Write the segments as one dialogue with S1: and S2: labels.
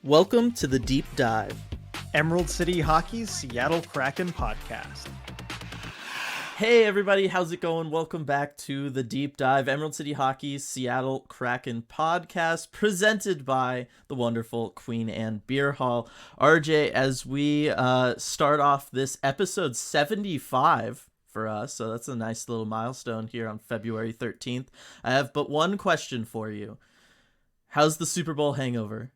S1: Welcome to the Deep Dive.
S2: Emerald City Hockey's Seattle Kraken podcast.
S1: Hey everybody, how's it going? Welcome back to the Deep Dive, Emerald City Hockey's Seattle Kraken podcast, presented by the wonderful Queen Anne Beer Hall. RJ, as we start off this episode 75 for us, so that's a nice little milestone here on February 13th, I have but one question for you. How's the Super Bowl hangover?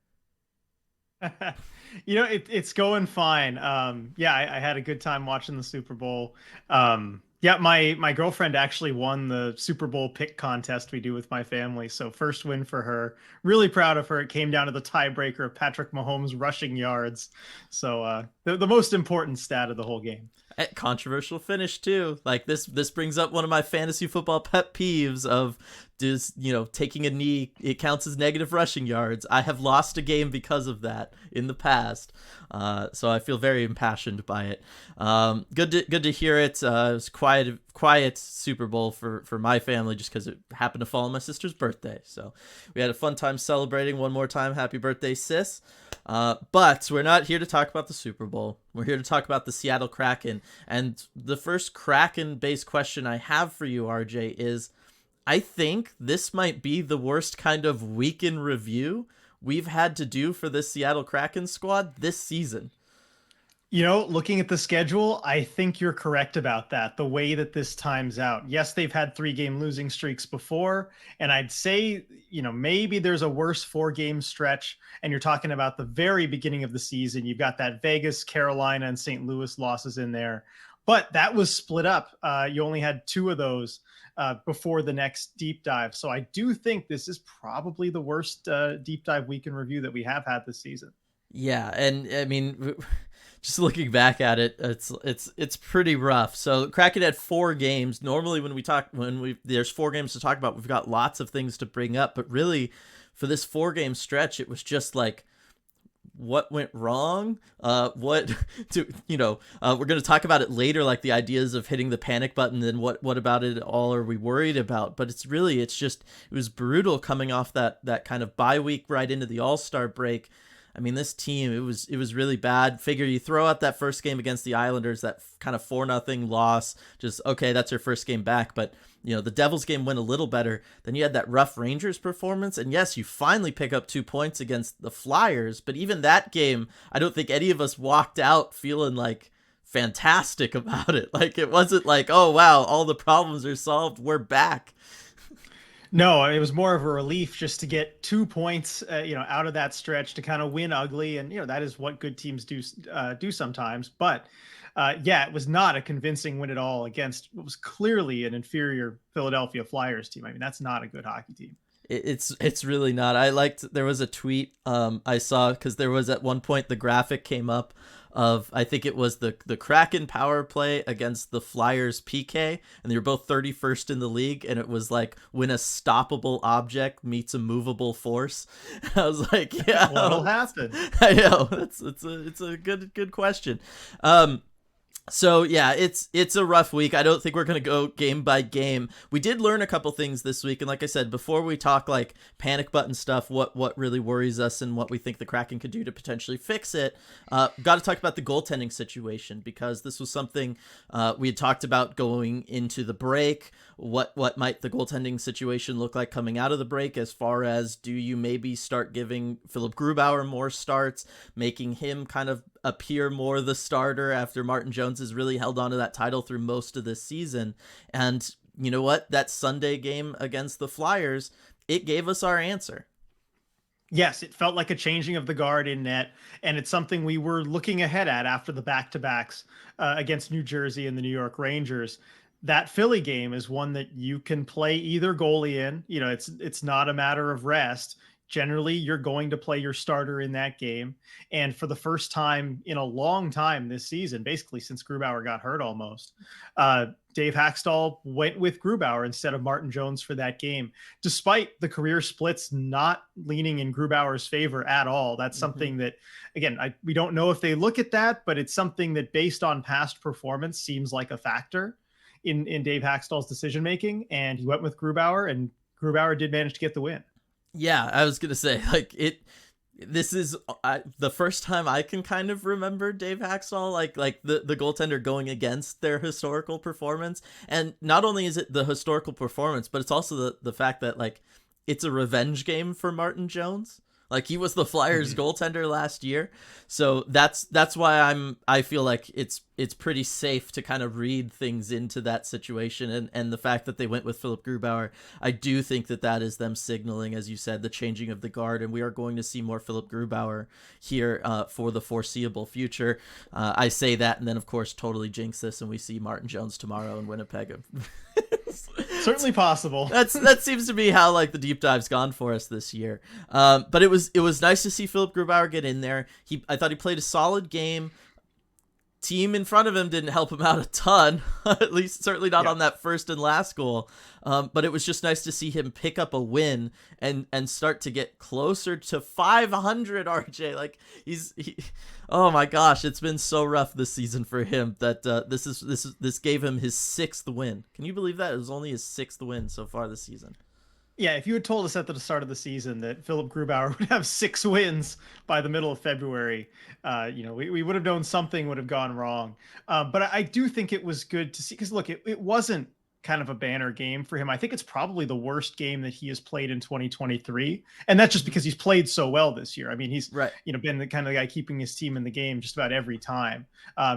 S2: It's going fine. I had a good time watching the Super Bowl. My girlfriend actually won the Super Bowl pick contest we do with my family. So first win for her. Really proud of her. It came down to the tiebreaker of Patrick Mahomes rushing yards. So the most important stat of the whole game.
S1: Controversial finish too. Like this brings up one of my fantasy football pet peeves of taking a knee, it counts as negative rushing yards. I have lost a game because of that in the past, so I feel very impassioned by it. Good to hear it. It was quiet Super Bowl for my family just because it happened to fall on my sister's birthday, so we had a fun time celebrating. One more time, happy birthday, sis. But we're not here to talk about the Super Bowl. We're here to talk about the Seattle Kraken. And the first Kraken-based question I have for you, RJ, is I think this might be the worst kind of week in review we've had to do for this Seattle Kraken squad this season.
S2: Looking at the schedule, I think you're correct about that. The way that this times out. Yes, they've had 3-game losing streaks before. And I'd say, maybe there's a worse 4-game stretch. And you're talking about the very beginning of the season. You've got that Vegas, Carolina, and St. Louis losses in there. But that was split up. You only had 2 of those before the next deep dive. So I do think this is probably the worst deep dive week in review that we have had this season.
S1: Yeah, and I mean, just looking back at it, it's pretty rough. So Kraken had 4 games. Normally, there's 4 games to talk about, we've got lots of things to bring up. But really, for this 4-game stretch, it was just like, what went wrong? We're going to talk about it later, like the ideas of hitting the panic button and what about it all are we worried about? But it was brutal coming off that kind of bye week right into the All-Star break. I mean, this team, it was really bad. Figure you throw out that first game against the Islanders, that kind of 4-0 loss, just, okay, that's your first game back. But, the Devils game went a little better. Then you had that rough Rangers performance. And yes, you finally pick up 2 points against the Flyers. But even that game, I don't think any of us walked out feeling like fantastic about it. Like, it wasn't like, oh, wow, all the problems are solved, we're back.
S2: No, it was more of a relief just to get 2 points, out of that stretch to kind of win ugly. And, that is what good teams do sometimes. But it was not a convincing win at all against what was clearly an inferior Philadelphia Flyers team. I mean, that's not a good hockey team.
S1: It's really not. There was a tweet I saw, because there was at one point the graphic came up of, I think it was the Kraken power play against the Flyers PK, and they were both 31st in the league, and it was like when a stoppable object meets a movable force. I was like, yeah,
S2: what'll happen?
S1: I know, it's a good question. So yeah, it's a rough week. I don't think we're going to go game by game. We did learn a couple things this week, and like I said, before we talk like panic button stuff, what really worries us and what we think the Kraken could do to potentially fix it, got to talk about the goaltending situation, because this was something we had talked about going into the break. What might the goaltending situation look like coming out of the break, as far as, do you maybe start giving Philipp Grubauer more starts, making him kind of appear more the starter after Martin Jones has really held on to that title through most of this season? And you know what? That Sunday game against the Flyers, it gave us our answer.
S2: Yes, it felt like a changing of the guard in net, and it's something we were looking ahead at after the back-to-backs against New Jersey and the New York Rangers. That Philly game is one that you can play either goalie in. It's not a matter of rest. Generally, you're going to play your starter in that game. And for the first time in a long time this season, basically since Grubauer got hurt almost, Dave Hackstall went with Grubauer instead of Martin Jones for that game, despite the career splits not leaning in Grubauer's favor at all. That's something that, again, we don't know if they look at that, but it's something that, based on past performance, seems like a factor in Dave Hackstall's decision-making. And he went with Grubauer, and Grubauer did manage to get the win.
S1: Yeah, I was going to say, like, this is the first time I can kind of remember Dave Haxall like the goaltender going against their historical performance. And not only is it the historical performance, but it's also the fact that like it's a revenge game for Martin Jones. Like he was the Flyers goaltender last year. So that's why I feel like it's pretty safe to kind of read things into that situation, and the fact that they went with Philipp Grubauer, I do think that is them signaling, as you said, the changing of the guard, and we are going to see more Philipp Grubauer here for the foreseeable future. I say that, and then of course totally jinx this, and we see Martin Jones tomorrow in Winnipeg.
S2: Certainly possible.
S1: That seems to be how like the deep dive's gone for us this year. But it was nice to see Philipp Grubauer get in there. I thought he played a solid game. Team in front of him didn't help him out a ton, at least certainly not on that first and last goal. But it was just nice to see him pick up a win and start to get closer to 500. RJ, like oh my gosh, it's been so rough this season for him that this gave him his 6th win. Can you believe that? It was only his 6th win so far this season.
S2: Yeah, if you had told us at the start of the season that Philipp Grubauer would have 6 wins by the middle of February, we would have known something would have gone wrong. But I do think it was good to see, because look, it wasn't kind of a banner game for him. I think it's probably the worst game that he has played in 2023. And that's just because he's played so well this year. I mean, he's
S1: right.
S2: Been the kind of guy keeping his team in the game just about every time.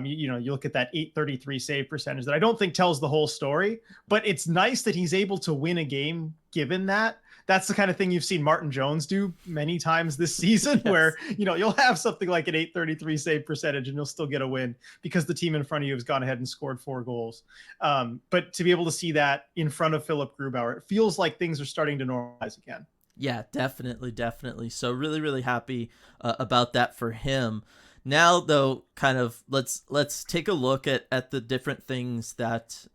S2: You look at that .833 save percentage that I don't think tells the whole story, but it's nice that he's able to win a game given that. That's the kind of thing you've seen Martin Jones do many times this season, yes. Where, you'll have something like an .833 save percentage and you'll still get a win because the team in front of you has gone ahead and scored 4 goals. But to be able to see that in front of Philipp Grubauer, it feels like things are starting to normalize again.
S1: Yeah, definitely. So really, really happy about that for him. Now, though, kind of let's take a look at the different things that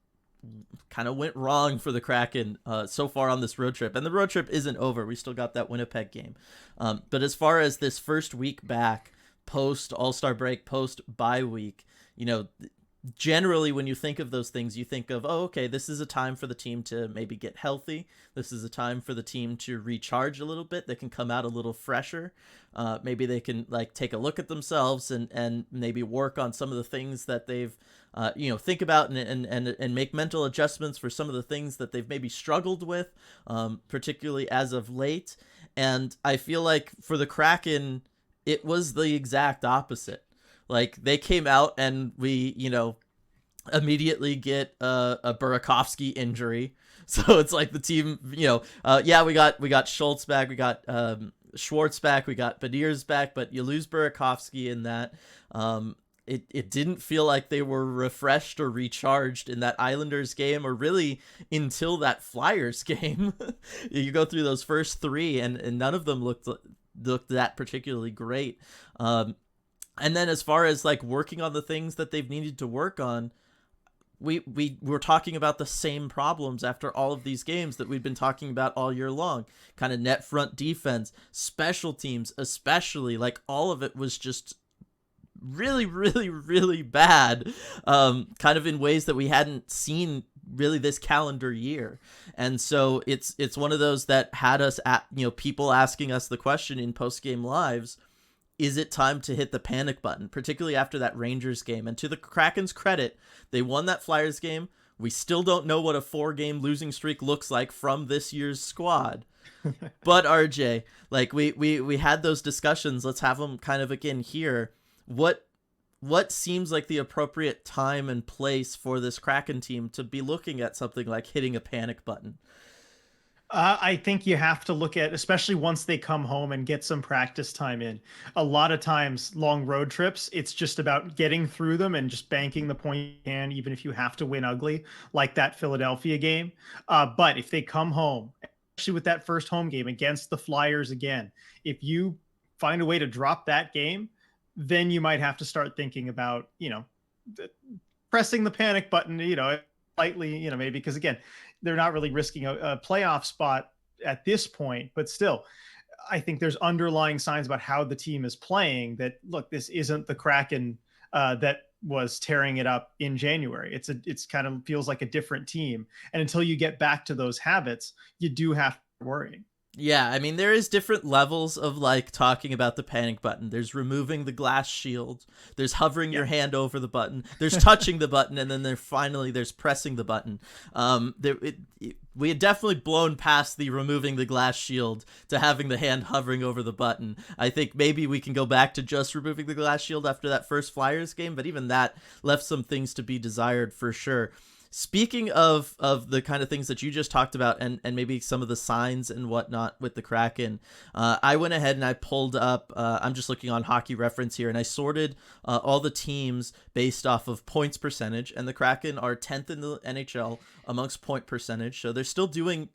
S1: kind of went wrong for the Kraken so far on this road trip. And the road trip isn't over. We still got that Winnipeg game. But as far as this first week back, post All-Star break, post bye week, generally when you think of those things, you think of, oh, okay, this is a time for the team to maybe get healthy. This is a time for the team to recharge a little bit. They can come out a little fresher. Maybe they can like take a look at themselves and maybe work on some of the things that they've think about and make mental adjustments for some of the things that they've maybe struggled with, particularly as of late. And I feel like for the Kraken, it was the exact opposite. Like they came out and we, immediately get a Burakovsky injury. So it's like the team, we got Schultz back, we got Schwartz back, we got Beniers back, but you lose Burakovsky in that. It didn't feel like they were refreshed or recharged in that Islanders game, or really until that Flyers game. You go through those first 3 and none of them looked that particularly great. And then as far as like working on the things that they've needed to work on, we were talking about the same problems after all of these games that we've been talking about all year long. Kind of net front defense, special teams, especially, like all of it was just really, really, really bad, kind of in ways that we hadn't seen really this calendar year. And so it's one of those that had us at, people asking us the question in post-game lives, is it time to hit the panic button, particularly after that Rangers game? And to the Kraken's credit, they won that Flyers game. We still don't know what a 4-game losing streak looks like from this year's squad. But RJ, like we had those discussions. Let's have them kind of again here. What seems like the appropriate time and place for this Kraken team to be looking at something like hitting a panic button?
S2: I think you have to look at, especially once they come home and get some practice time in. A lot of times, long road trips, it's just about getting through them and just banking the point you can, even if you have to win ugly, like that Philadelphia game. But if they come home, especially with that first home game against the Flyers again, if you find a way to drop that game, then you might have to start thinking about, pressing the panic button, slightly, maybe, because again, they're not really risking a playoff spot at this point, but still, I think there's underlying signs about how the team is playing that, look, this isn't the Kraken that was tearing it up in January. It's kind of feels like a different team. And until you get back to those habits, you do have to worry.
S1: Yeah, I mean, there is different levels of like talking about the panic button. There's removing the glass shield. There's hovering your
S2: Yep.
S1: hand over the button. There's touching the button, and then there's pressing the button. We had definitely blown past the removing the glass shield to having the hand hovering over the button. I think maybe we can go back to just removing the glass shield after that first Flyers game, but even that left some things to be desired for sure. Speaking of the kind of things that you just talked about, and maybe some of the signs and whatnot with the Kraken, I went ahead and I pulled up. I'm just looking on Hockey Reference here, and I sorted all the teams based off of points percentage, and the Kraken are 10th in the NHL amongst point percentage, so they're still doing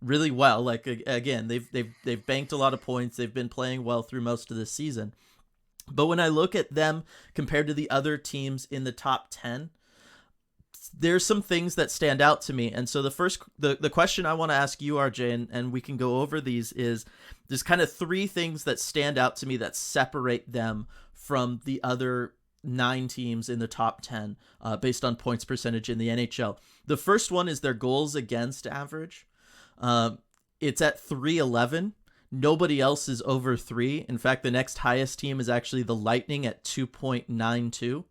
S1: really well. Like again, they've banked a lot of points. They've been playing well through most of this season. But when I look at them compared to the other teams in the top 10, there's some things that stand out to me. And so the question I want to ask you, RJ, and we can go over these, is there's kind of three things that stand out to me that separate them from the other 9 teams in the top 10 based on points percentage in the NHL. The first one is their goals against average. It's at 311. Nobody else is over 3. In fact, the next highest team is actually the Lightning at 2.92.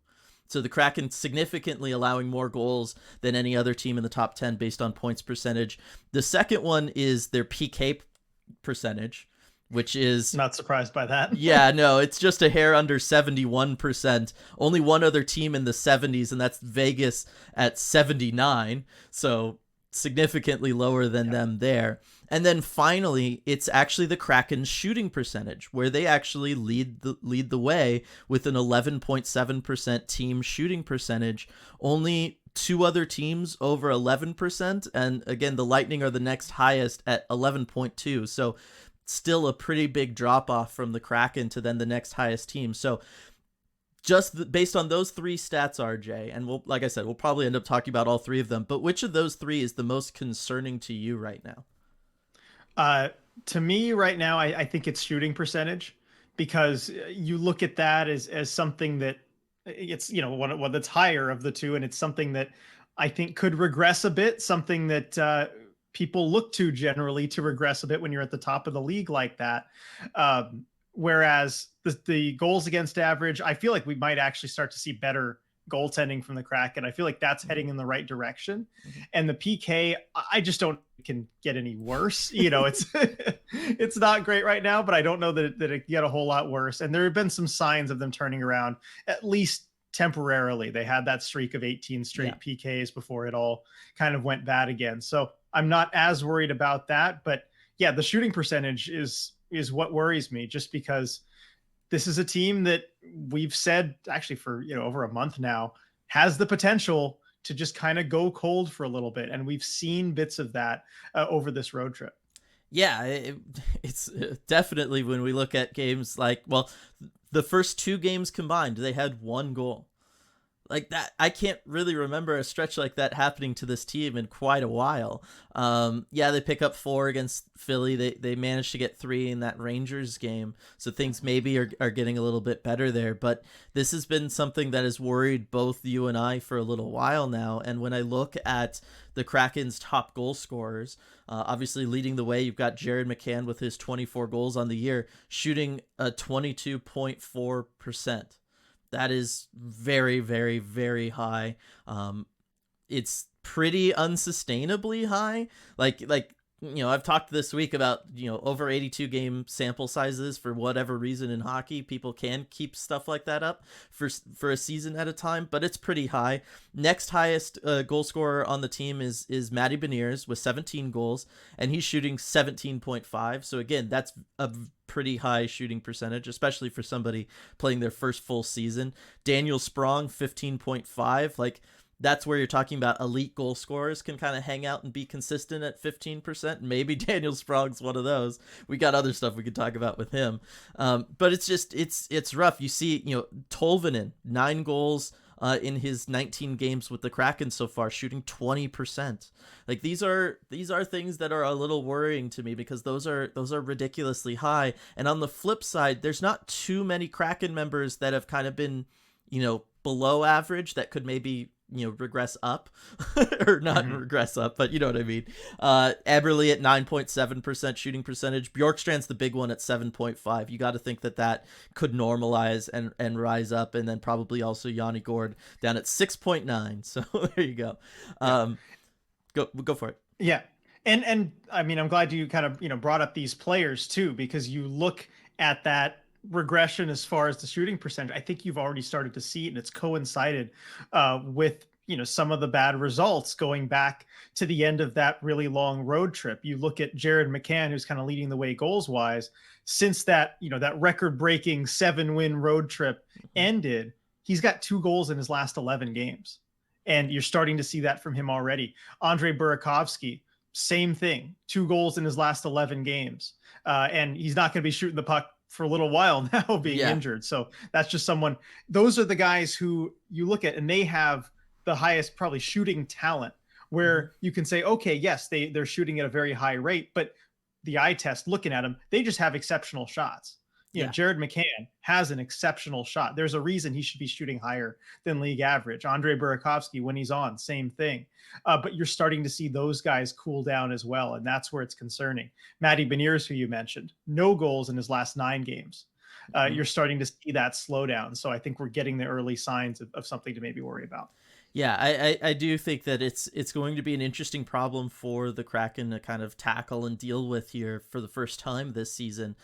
S1: So the Kraken significantly allowing more goals than any other team in the top 10 based on points percentage. The second one is their PK percentage, which is...
S2: Not surprised by that.
S1: Yeah, no, it's just a hair under 71%. Only one other team in the 70s, and that's Vegas at 79. So significantly lower than them there. And then finally, it's actually the Kraken's shooting percentage, where they actually lead the way with an 11.7% team shooting percentage. Only 2 other teams over 11%, and again, the Lightning are the next highest at 11.2. So still a pretty big drop off from the Kraken to then the next highest team. So just based on those 3 stats, RJ, and like I said, we'll probably end up talking about all 3 of them, but which of those 3 is the most concerning to you right now?
S2: To me right now, I think it's shooting percentage, because you look at that as something that it's, one that's higher of the 2. And it's something that I think could regress a bit, something that people look to generally to regress a bit when you're at the top of the league like that. Whereas the goals against average, I feel like we might actually start to see better goaltending from the Kraken. I feel like that's heading in the right direction. And the PK, I just don't think it can get any worse. It's it's not great right now, but I don't know that it can get a whole lot worse. And there have been some signs of them turning around, at least temporarily. They had that streak of 18 straight PKs before it all kind of went bad again. So I'm not as worried about that. But yeah, the shooting percentage is what worries me, just because this is a team that we've said actually for over a month now has the potential to just kind of go cold for a little bit, and we've seen bits of that over this road trip.
S1: Yeah, it's definitely, when we look at games like, well, the first 2 games combined, they had 1 goal. Like that, I can't really remember a stretch like that happening to this team in quite a while. Yeah, they pick up 4 against Philly. They managed to get 3 in that Rangers game, so things maybe are getting a little bit better there. But this has been something that has worried both you and I for a little while now. And when I look at the Kraken's top goal scorers, obviously leading the way, you've got Jared McCann with his 24 goals on the year, shooting a 22.4%. That is very, very, very high. It's pretty unsustainably high. Like I've talked this week about over 82 game sample sizes. For whatever reason in hockey, people can keep stuff like that up for a season at a time, but it's pretty high. Next highest goal scorer on the team is Matty Beniers with 17 goals, and he's shooting 17.5. So again, that's a pretty high shooting percentage, especially for somebody playing their first full season. Daniel Sprong, 15.5. Like, that's where you're talking about elite goal scorers can kind of hang out and be consistent at 15%. Maybe Daniel Sprong's one of those. We got other stuff we could talk about with him. But it's just, it's rough. You see, Tolvanen, 9 goals in his 19 games with the Kraken so far, shooting 20%. Like, these are things that are a little worrying to me, because those are ridiculously high. And on the flip side, there's not too many Kraken members that have kind of been, below average that could maybe regress up or not regress up, but you know what I mean. Eberle at 9.7% shooting percentage. Bjorkstrand's the big one at 7.5. You got to think that could normalize and rise up, and then probably also Yanni Gord down at 6.9. So there you go. Go for it.
S2: Yeah. And I mean, I'm glad you kind of, brought up these players too, because you look at that regression as far as the shooting percentage. I think you've already started to see it, and it's coincided with, some of the bad results going back to the end of that really long road trip. You look at Jared McCann, who's kind of leading the way goals wise since that, that record breaking 7-win road trip ended. He's got 2 goals in his last 11 games. And you're starting to see that from him already. Andre Burakovsky, same thing, 2 goals in his last 11 games. And he's not going to be shooting the puck for a little while now, being injured. So that's just someone, those are the guys who you look at, and they have the highest probably shooting talent, where you can say, okay, yes, they're shooting at a very high rate, but the eye test looking at them, they just have exceptional shots. Jared McCann has an exceptional shot. There's a reason he should be shooting higher than league average. Andre Burakovsky, when he's on, same thing. But you're starting to see those guys cool down as well, and that's where it's concerning. Matty Beniers, who you mentioned, no goals in his last 9 games. You're starting to see that slow down. So I think we're getting the early signs of something to maybe worry about.
S1: Yeah, I do think that it's going to be an interesting problem for the Kraken to kind of tackle and deal with here for the first time this season.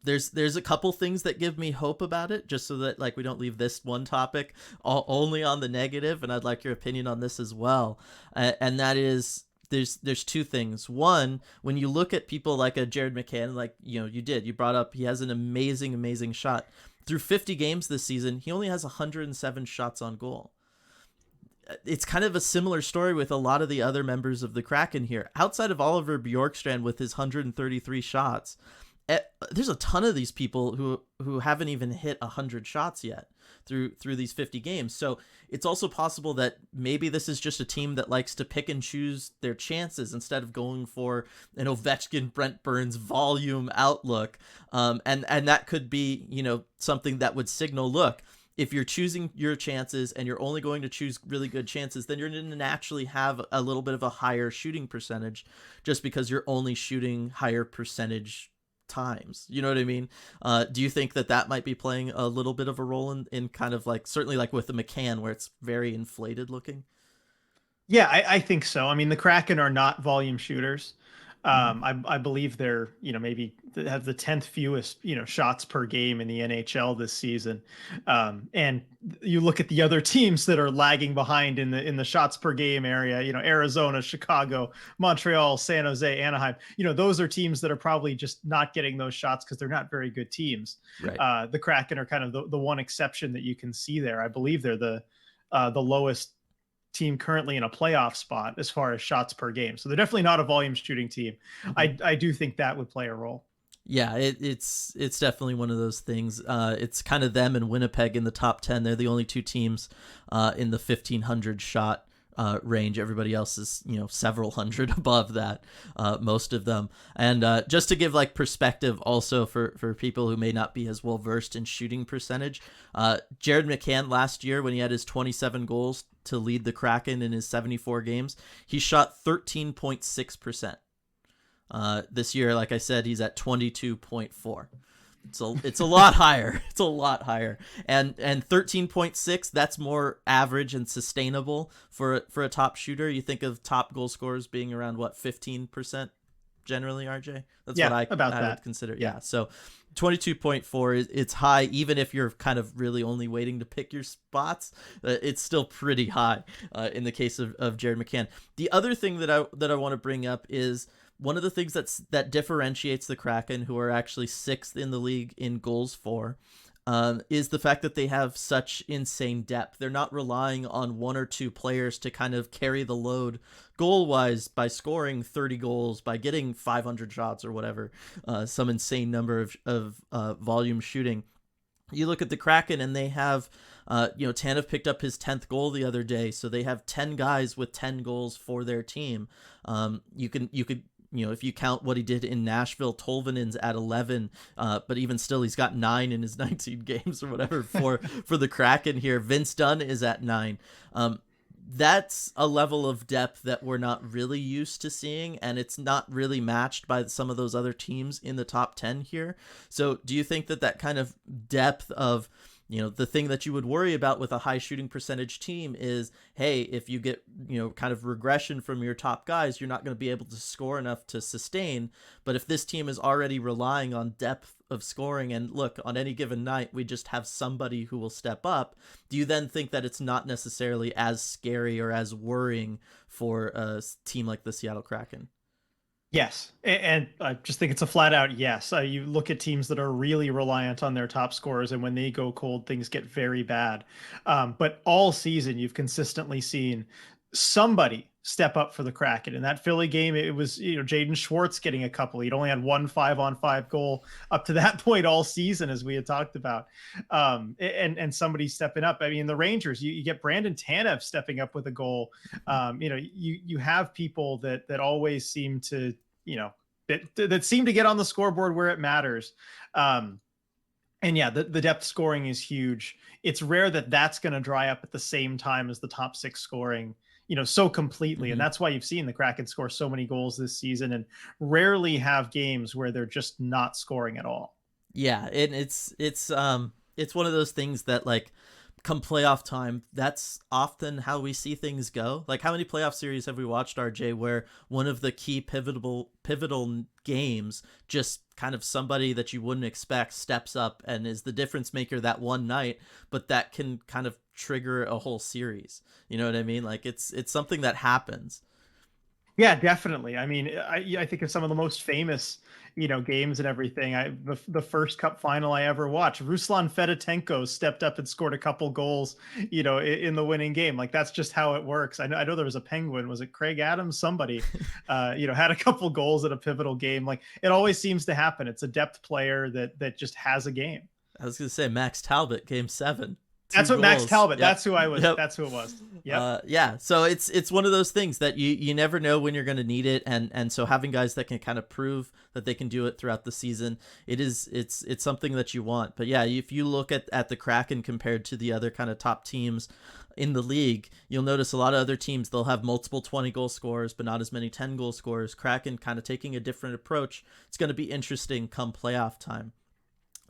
S1: There's a couple things that give me hope about it, just so that we don't leave this one topic only on the negative, and I'd like your opinion on this as well. And that is, there's 2 things. One, when you look at people like a Jared McCann, you brought up, he has an amazing shot. Through 50 games this season, he only has 107 shots on goal. It's kind of a similar story with a lot of the other members of the Kraken here. Outside of Oliver Bjorkstrand with his 133 shots, there's a ton of these people who haven't even hit 100 shots yet through these 50 games. So it's also possible that maybe this is just a team that likes to pick and choose their chances instead of going for an Ovechkin, Brent Burns volume outlook. And that could be, something that would signal, look, if you're choosing your chances and you're only going to choose really good chances, then you're going to naturally have a little bit of a higher shooting percentage just because you're only shooting higher percentage times. You know what I mean? Do you think that might be playing a little bit of a role in kind of certainly with the McCann, where it's very inflated looking?
S2: Yeah, I think so. I mean, the Kraken are not volume shooters. I believe they're, maybe have the 10th fewest, shots per game in the NHL this season. And you look at the other teams that are lagging behind in the shots per game area, Arizona, Chicago, Montreal, San Jose, Anaheim, those are teams that are probably just not getting those shots because they're not very good teams. Right. The Kraken are kind of the one exception that you can see there. I believe they're the lowest team currently in a playoff spot as far as shots per game. So they're definitely not a volume shooting team. I do think that would play a role.
S1: Yeah, it's definitely one of those things. It's kind of them and Winnipeg in the top 10. They're the only 2 teams in the 1,500 shot range. Everybody else is, several hundred above that, most of them. And just to give perspective also for people who may not be as well versed in shooting percentage, Jared McCann last year, when he had his 27 goals to lead the Kraken in his 74 games, he shot 13.6%. This year, like I said, he's at 22.4. It's a lot higher. It's a lot higher. And 13.6, that's more average and sustainable for a top shooter. You think of top goal scorers being around 15% generally, RJ? That's what I would consider. Yeah. So 22.4 it's high, even if you're kind of really only waiting to pick your spots. It's still pretty high in the case of Jared McCann. The other thing that I want to bring up is one of the things that differentiates the Kraken, who are actually 6th in the league in goals for, is the fact that they have such insane depth. They're not relying on 1 or 2 players to kind of carry the load goal-wise by scoring 30 goals, by getting 500 shots or whatever, some insane number of volume shooting. You look at the Kraken and they have, Tanev picked up his 10th goal the other day, so they have 10 guys with 10 goals for their team. You could if you count what he did in Nashville, Tolvanen's at 11, but even still, he's got 9 in his 19 games or whatever for the Kraken here. Vince Dunn is at 9. that's a level of depth that we're not really used to seeing, and it's not really matched by some of those other teams in the top 10 here. So do you think that that kind of depth of, the thing that you would worry about with a high shooting percentage team is, hey, if you get, kind of regression from your top guys, you're not going to be able to score enough to sustain. But if this team is already relying on depth of scoring, and look, on any given night, we just have somebody who will step up, do you then think that it's not necessarily as scary or as worrying for a team like the Seattle Kraken?
S2: Yes. And I just think it's a flat out yes. You look at teams that are really reliant on their top scorers, and when they go cold, things get very bad. But all season, you've consistently seen somebody step up for the Kraken. In that Philly game, it was Jaden Schwartz getting a couple. He'd only had one 5-on-5 goal up to that point all season, as we had talked about. And somebody stepping up. I mean, the Rangers, you get Brandon Tanev stepping up with a goal. You have people that always seem to that seem to get on the scoreboard where it matters. And yeah, the depth scoring is huge. It's rare that that's going to dry up at the same time as the top six scoring, so completely. And that's why you've seen the Kraken score so many goals this season and rarely have games where they're just not scoring at all.
S1: Yeah, and it's one of those things that, like, come playoff time, that's often how we see things go. Like, how many playoff series have we watched, RJ, where one of the key pivotal games, just kind of somebody that you wouldn't expect steps up and is the difference maker that one night, but that can kind of trigger a whole series. You know what I mean? Like, it's something that happens.
S2: Yeah, definitely. I mean, I think of some of the most famous, games and everything. The first cup final I ever watched, Ruslan Fedotenko stepped up and scored a couple goals, in the winning game. Like, that's just how it works. I know there was a Penguin. Was it Craig Adams? Somebody, had a couple goals at a pivotal game. Like, it always seems to happen. It's a depth player that just has a game.
S1: I was gonna say Max Talbot, Game 7.
S2: That's
S1: Two
S2: what Max
S1: goals.
S2: Talbot.
S1: Yep.
S2: That's who I was.
S1: Yep.
S2: That's who it was. Yep.
S1: Yeah. So it's one of those things that you never know when you're going to need it, and so having guys that can kind of prove that they can do it throughout the season, it's something that you want. But yeah, if you look at the Kraken compared to the other kind of top teams in the league, you'll notice a lot of other teams, they'll have multiple 20-goal scorers, but not as many 10-goal scorers. Kraken kind of taking a different approach. It's going to be interesting come playoff time.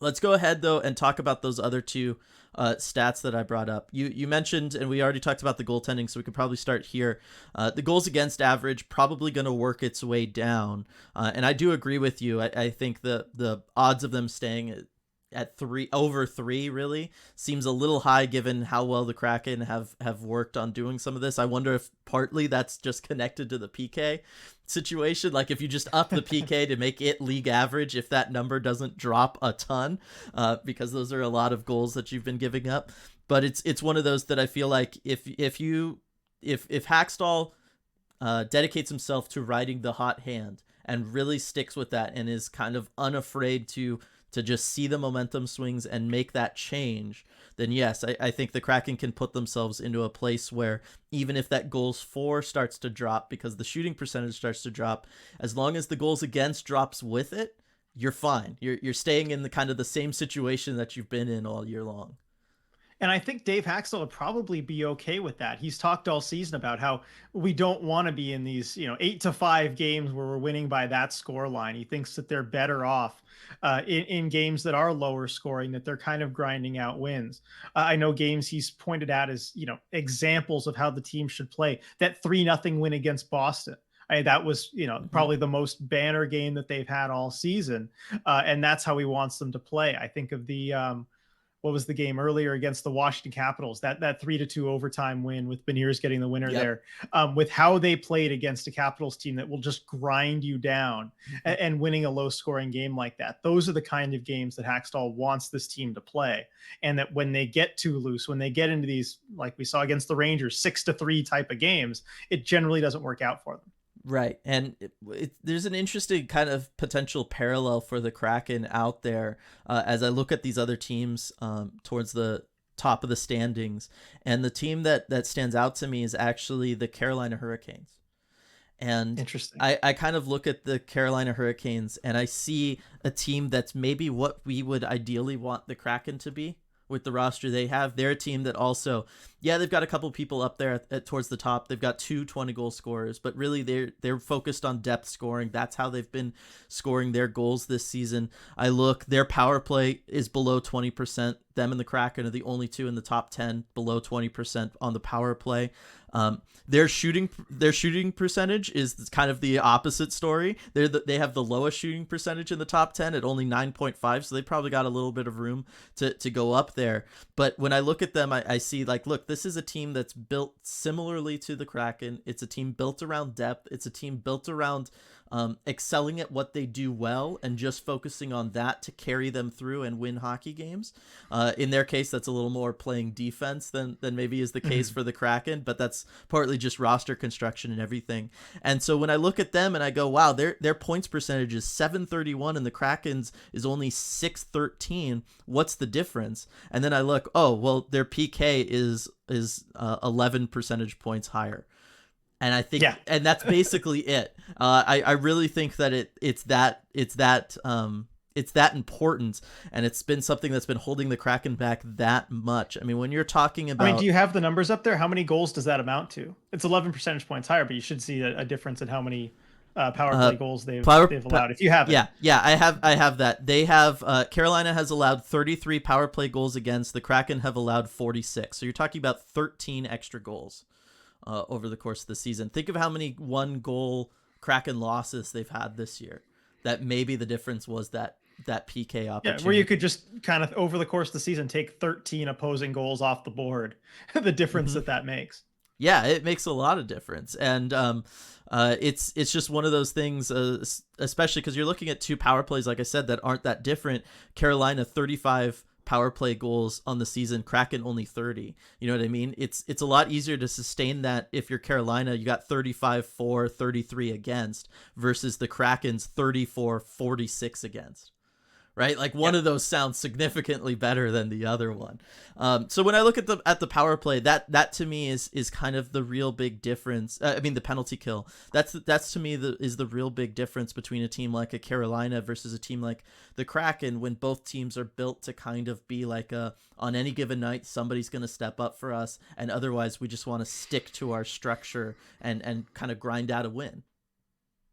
S1: Let's go ahead, though, and talk about those other two stats that I brought up. You mentioned, and we already talked about the goaltending, so we could probably start here. The goals against average probably going to work its way down. And I do agree with you. I think the odds of them staying at over 3 really seems a little high given how well the Kraken have worked on doing some of this. I wonder if partly that's just connected to the PK situation. Like, if you just up the PK to make it league average, if that number doesn't drop a ton, because those are a lot of goals that you've been giving up. But it's one of those that I feel like if Hackstall dedicates himself to riding the hot hand and really sticks with that and is kind of unafraid to just see the momentum swings and make that change, then yes, I think the Kraken can put themselves into a place where even if that goals for starts to drop because the shooting percentage starts to drop, as long as the goals against drops with it, you're fine. You're staying in the kind of the same situation that you've been in all year long.
S2: And I think Dave Haxtell would probably be okay with that. He's talked all season about how we don't want to be in these, 8-5 games where we're winning by that score line. He thinks that they're better off in games that are lower scoring, that they're kind of grinding out wins. I know games he's pointed out as, examples of how the team should play. That 3-0 win against Boston. That was, probably the most banner game that they've had all season. And that's how he wants them to play. I think of the, what was the game earlier against the Washington Capitals, that 3-2 overtime win with Beniers getting the winner there, with how they played against a Capitals team that will just grind you down and winning a low scoring game like that. Those are the kind of games that Hackstall wants this team to play. And that when they get too loose, when they get into these, like we saw against the Rangers, 6-3 type of games, it generally doesn't work out for them.
S1: Right. And there's an interesting kind of potential parallel for the Kraken out there as I look at these other teams towards the top of the standings. And the team that stands out to me is actually the Carolina Hurricanes. And
S2: interesting.
S1: I kind of look at the Carolina Hurricanes and I see a team that's maybe what we would ideally want the Kraken to be, with the roster they have. They're a team that also, yeah, they've got a couple people up there towards the top. They've got 2 20-goal scorers, but really they're focused on depth scoring. That's how they've been scoring their goals this season. I look, their power play is below 20%. Them and the Kraken are the only two in the top 10 below 20% on the power play. Their shooting percentage is kind of the opposite story. They have the lowest shooting percentage in the top 10 at only 9.5, so they probably got a little bit of room to go up there. But when I look at them, I see, like, look, this is a team that's built similarly to the Kraken. It's a team built around depth. It's a team built around excelling at what they do well and just focusing on that to carry them through and win hockey games. In their case, that's a little more playing defense than maybe is the case for the Kraken, but that's partly just roster construction and everything. And so when I look at them and I go, wow, their points percentage is 731 and the Kraken's is only 613. What's the difference? And then I look, oh, well, their PK is 11 percentage points higher. And I think,
S2: Yeah.
S1: and that's basically it. I really think that it's that important, and it's been something that's been holding the Kraken back that much. I mean, when you're talking about,
S2: I mean, do you have the numbers up there? How many goals does that amount to? It's 11 percentage points higher, but you should see a difference in how many power play goals they've allowed. If you have it,
S1: yeah, I have that. They have Carolina has allowed 33 power play goals against. The Kraken have allowed 46. So you're talking about 13 extra goals over the course of the season. Think of how many 1-goal Kraken losses they've had this year. That maybe the difference was that PK opportunity.
S2: Yeah, where you could just kind of over the course of the season take 13 opposing goals off the board. The difference that makes.
S1: Yeah, it makes a lot of difference, and it's just one of those things, especially because you're looking at 2 power plays, like I said, that aren't that different. Carolina 35 power play goals on the season, Kraken only 30. You know what I mean? It's a lot easier to sustain that if you're Carolina. You got 35 for 33 against versus the Kraken's 34 46 against. Right, like one of those sounds significantly better than the other one. So when I look at the power play, that to me is kind of the real big difference. I mean, the penalty kill. That's to me is the real big difference between a team like a Carolina versus a team like the Kraken, when both teams are built to kind of be like on any given night somebody's going to step up for us, and otherwise we just want to stick to our structure and kind of grind out a win.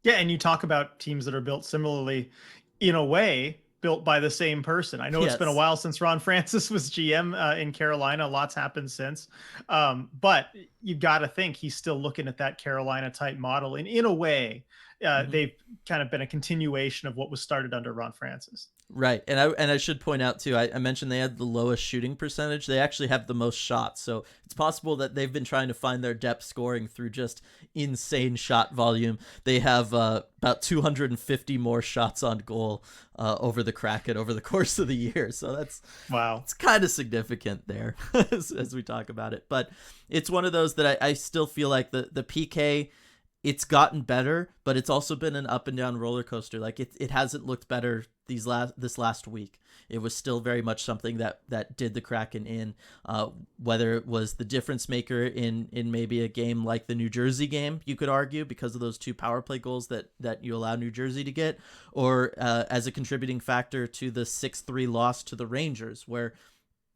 S2: Yeah, and you talk about teams that are built similarly, in a way, built by the same person. I know It's been a while since Ron Francis was GM in Carolina. Lots happened since. But you've got to think he's still looking at that Carolina type model. And in a way, they've kind of been a continuation of what was started under Ron Francis.
S1: Right. And I should point out too, I mentioned they had the lowest shooting percentage. They actually have the most shots. So it's possible that they've been trying to find their depth scoring through just insane shot volume. They have about 250 more shots on goal over the Kraken over the course of the year. So it's kind of significant there as we talk about it. But it's one of those that I still feel like the PK, it's gotten better, but it's also been an up and down roller coaster. Like it hasn't looked better this last week. It was still very much something that did the Kraken in, whether it was the difference maker in maybe a game like the New Jersey game, you could argue, because of those 2 power play goals that you allow New Jersey to get, or as a contributing factor to the 6-3 loss to the Rangers, where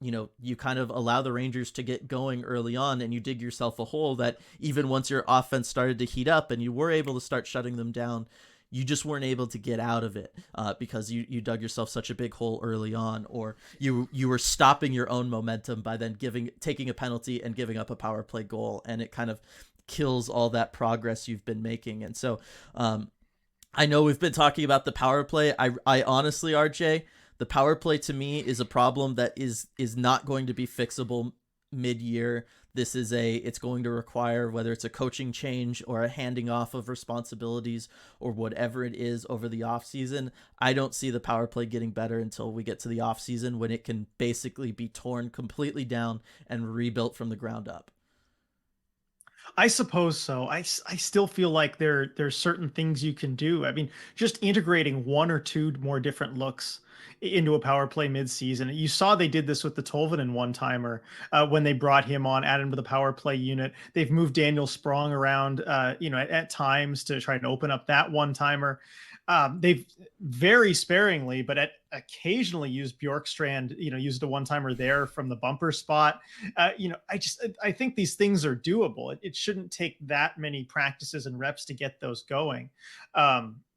S1: you kind of allow the Rangers to get going early on and you dig yourself a hole that even once your offense started to heat up and you were able to start shutting them down, you just weren't able to get out of it because you dug yourself such a big hole early on, or you were stopping your own momentum by then taking a penalty and giving up a power play goal, and it kind of kills all that progress you've been making. And so I know we've been talking about the power play. I honestly, RJ, the power play to me is a problem that is not going to be fixable mid-year. It's going to require, whether it's a coaching change or a handing off of responsibilities or whatever it is over the offseason. I don't see the power play getting better until we get to the offseason, when it can basically be torn completely down and rebuilt from the ground up.
S2: I suppose so. I still feel like there's certain things you can do. I mean, just integrating 1 or 2 more different looks into a power play mid-season. You saw they did this with the Tolvanen one-timer when they brought him on, add him to the power play unit. They've moved Daniel Sprong around, at times to try and open up that one-timer. They've very sparingly, but occasionally used Bjorkstrand, used a one-timer there from the bumper spot. I think these things are doable. It shouldn't take that many practices and reps to get those going.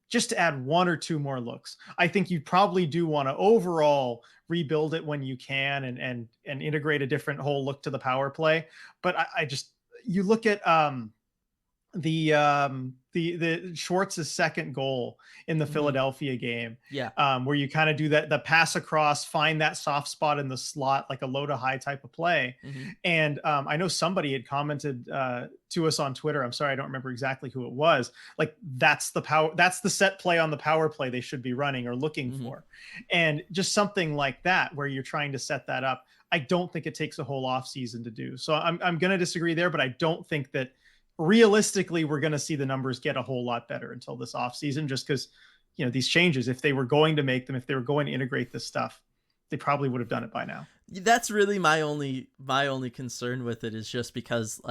S2: Just to add one or two more looks. I think you probably do want to overall rebuild it when you can and integrate a different whole look to the power play. But you look at the Schwartz's second goal in the Philadelphia game, where you kind of do the pass across, find that soft spot in the slot, like a low to high type of play. And I know somebody had commented to us on Twitter. I'm sorry, I don't remember exactly who it was. Like that's the set play on the power play they should be running or looking for. And just something like that, where you're trying to set that up. I don't think it takes a whole off season to do. So I'm going to disagree there, but I don't think that realistically we're going to see the numbers get a whole lot better until this offseason, just because these changes, if they were going to make them, if they were going to integrate this stuff, they probably would have done it by now.
S1: That's really my only concern with it, is just because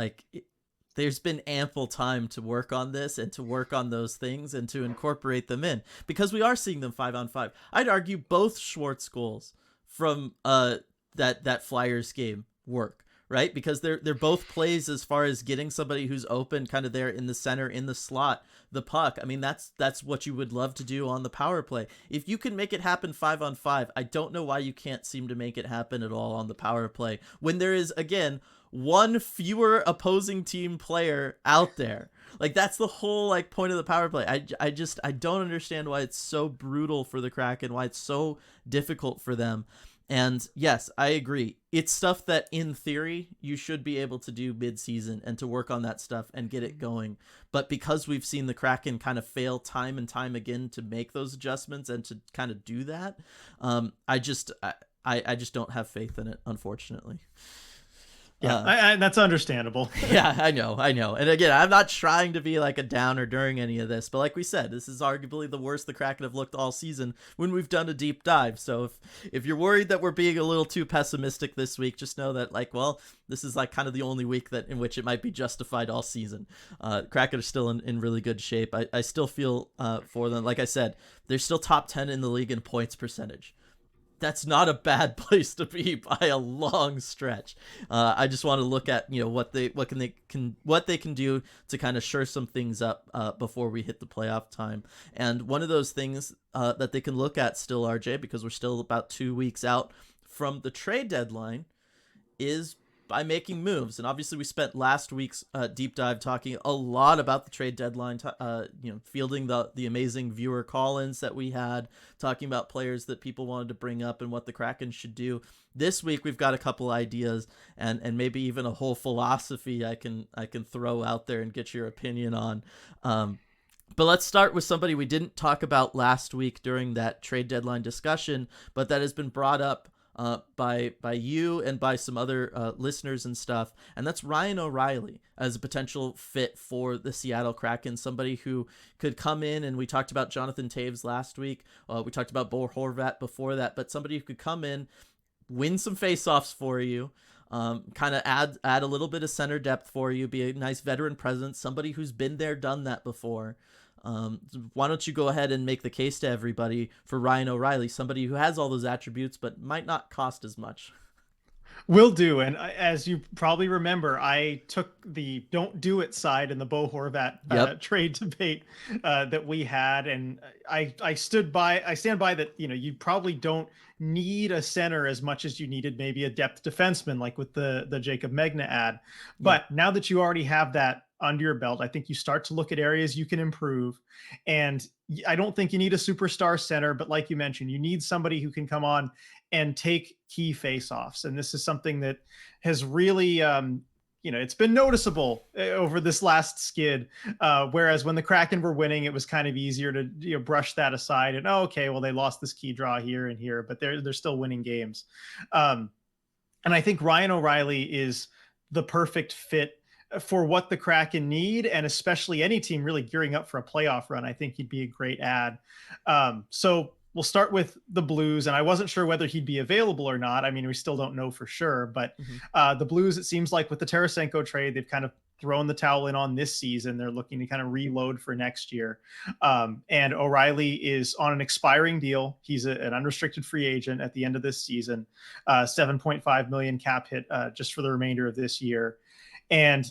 S1: there's been ample time to work on this and to work on those things and to incorporate them in, because we are seeing them 5-on-5. I'd argue both Schwartz goals from that Flyers game work. Right? Because they're both plays as far as getting somebody who's open kind of there in the center, in the slot, the puck. I mean, that's what you would love to do on the power play. If you can make it happen 5-on-5, I don't know why you can't seem to make it happen at all on the power play when there is, again, one fewer opposing team player out there. Like, that's the whole point of the power play. I don't understand why it's so brutal for the Kraken, why it's so difficult for them. And yes, I agree. It's stuff that in theory you should be able to do mid-season and to work on that stuff and get it going. But because we've seen the Kraken kind of fail time and time again to make those adjustments and to kind of do that, I just don't have faith in it, unfortunately.
S2: Yeah, that's understandable.
S1: Yeah, I know. And again, I'm not trying to be like a downer during any of this, but like we said, this is arguably the worst the Kraken have looked all season when we've done a deep dive. So if you're worried that we're being a little too pessimistic this week, just know that this is kind of the only week that in which it might be justified all season. Kraken are still in really good shape. I still feel for them. Like I said, they're still top 10 in the league in points percentage. That's not a bad place to be by a long stretch. I just want to look at what they can do to kind of shore some things up before we hit the playoff time. And one of those things that they can look at still, RJ, because we're still about 2 weeks out from the trade deadline, is by making moves. And obviously we spent last week's deep dive talking a lot about the trade deadline, fielding the amazing viewer call-ins that we had, talking about players that people wanted to bring up and what the Kraken should do. This week we've got a couple ideas and maybe even a whole philosophy I can throw out there and get your opinion on. But let's start with somebody we didn't talk about last week during that trade deadline discussion, but that has been brought up by you and by some other listeners and stuff, and that's Ryan O'Reilly as a potential fit for the Seattle Kraken, somebody who could come in, and we talked about Jonathan Toews last week, we talked about Bo Horvat before that, but somebody who could come in, win some faceoffs for you, kind of add a little bit of center depth for you, be a nice veteran presence, somebody who's been there, done that before. Why don't you go ahead and make the case to everybody for Ryan O'Reilly, somebody who has all those attributes but might not cost as much?
S2: Will do. And as you probably remember, I took the don't do it side in the Bo Horvat trade debate that we had. And I stand by that, you probably don't need a center as much as you needed maybe a depth defenseman, like with the Jacob Megna ad. But now that you already have that under your belt, I think you start to look at areas you can improve. And I don't think you need a superstar center, but like you mentioned, you need somebody who can come on and take key faceoffs. And this is something that has really, it's been noticeable over this last skid. Whereas when the Kraken were winning, it was kind of easier to brush that aside and, okay, well, they lost this key draw here and here, but they're still winning games. And I think Ryan O'Reilly is the perfect fit for what the Kraken need, and especially any team really gearing up for a playoff run. I think he'd be a great ad. So we'll start with the Blues, and I wasn't sure whether he'd be available or not. I mean, we still don't know for sure, but
S1: Mm-hmm.
S2: the Blues, it seems like with the Tarasenko trade, they've kind of thrown the towel in on this season. They're looking to kind of reload for next year. And O'Reilly is on an expiring deal. He's an unrestricted free agent at the end of this season, 7.5 million cap hit just for the remainder of this year. And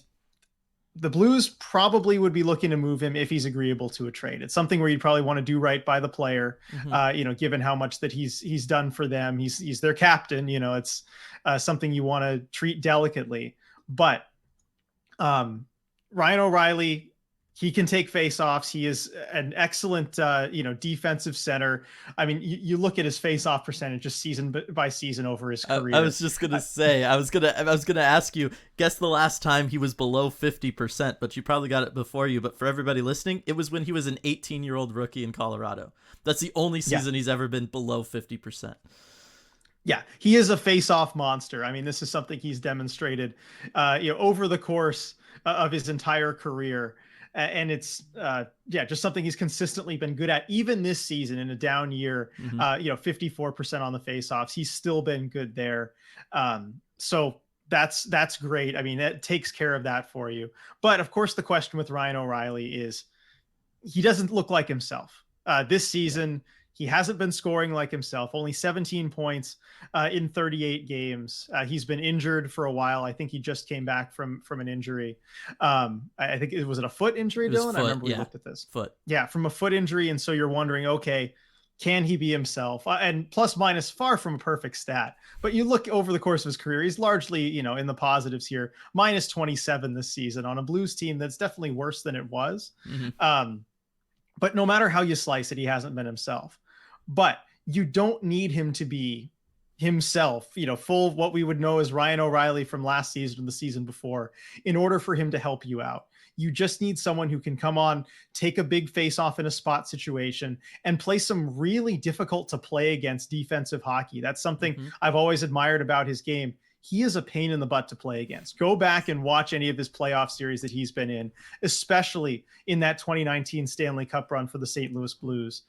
S2: the Blues probably would be looking to move him if he's agreeable to a trade. It's something where you'd probably want to do right by the player,
S1: Mm-hmm.
S2: given how much that he's done for them. He's their captain. It's something you want to treat delicately. But Ryan O'Reilly, he can take faceoffs. He is an excellent, defensive center. I mean, you look at his faceoff percentage just season by season over his career.
S1: I was just gonna say, I was gonna ask you, guess the last time he was below 50%, but you probably got it before you. But for everybody listening, it was when he was an 18-year-old rookie in Colorado. That's the only season he's ever been below 50%.
S2: Yeah, he is a face-off monster. I mean, this is something he's demonstrated, over the course of his entire career. And it's just something he's consistently been good at. Even this season in a down year, 54% on the faceoffs, he's still been good there. So that's great. I mean, that takes care of that for you. But of course, the question with Ryan O'Reilly is he doesn't look like himself. This season, he hasn't been scoring like himself, only 17 points in 38 games. He's been injured for a while. I think he just came back from an injury. I think it was a foot injury, Dylan? I remember we looked at this.
S1: Foot.
S2: Yeah, from a foot injury. And so you're wondering, okay, can he be himself? And plus minus far from a perfect stat. But you look over the course of his career, he's largely, in the positives here, minus 27 this season on a Blues team that's definitely worse than it was.
S1: Mm-hmm.
S2: But no matter how you slice it, he hasn't been himself. But you don't need him to be himself, full what we would know as Ryan O'Reilly from last season and the season before, in order for him to help you out. You just need someone who can come on, take a big face off in a spot situation, and play some really difficult to play against defensive hockey. That's something I've always admired about his game. He is a pain in the butt to play against. Go back and watch any of his playoff series that he's been in, especially in that 2019 Stanley Cup run for the St. Louis Blues.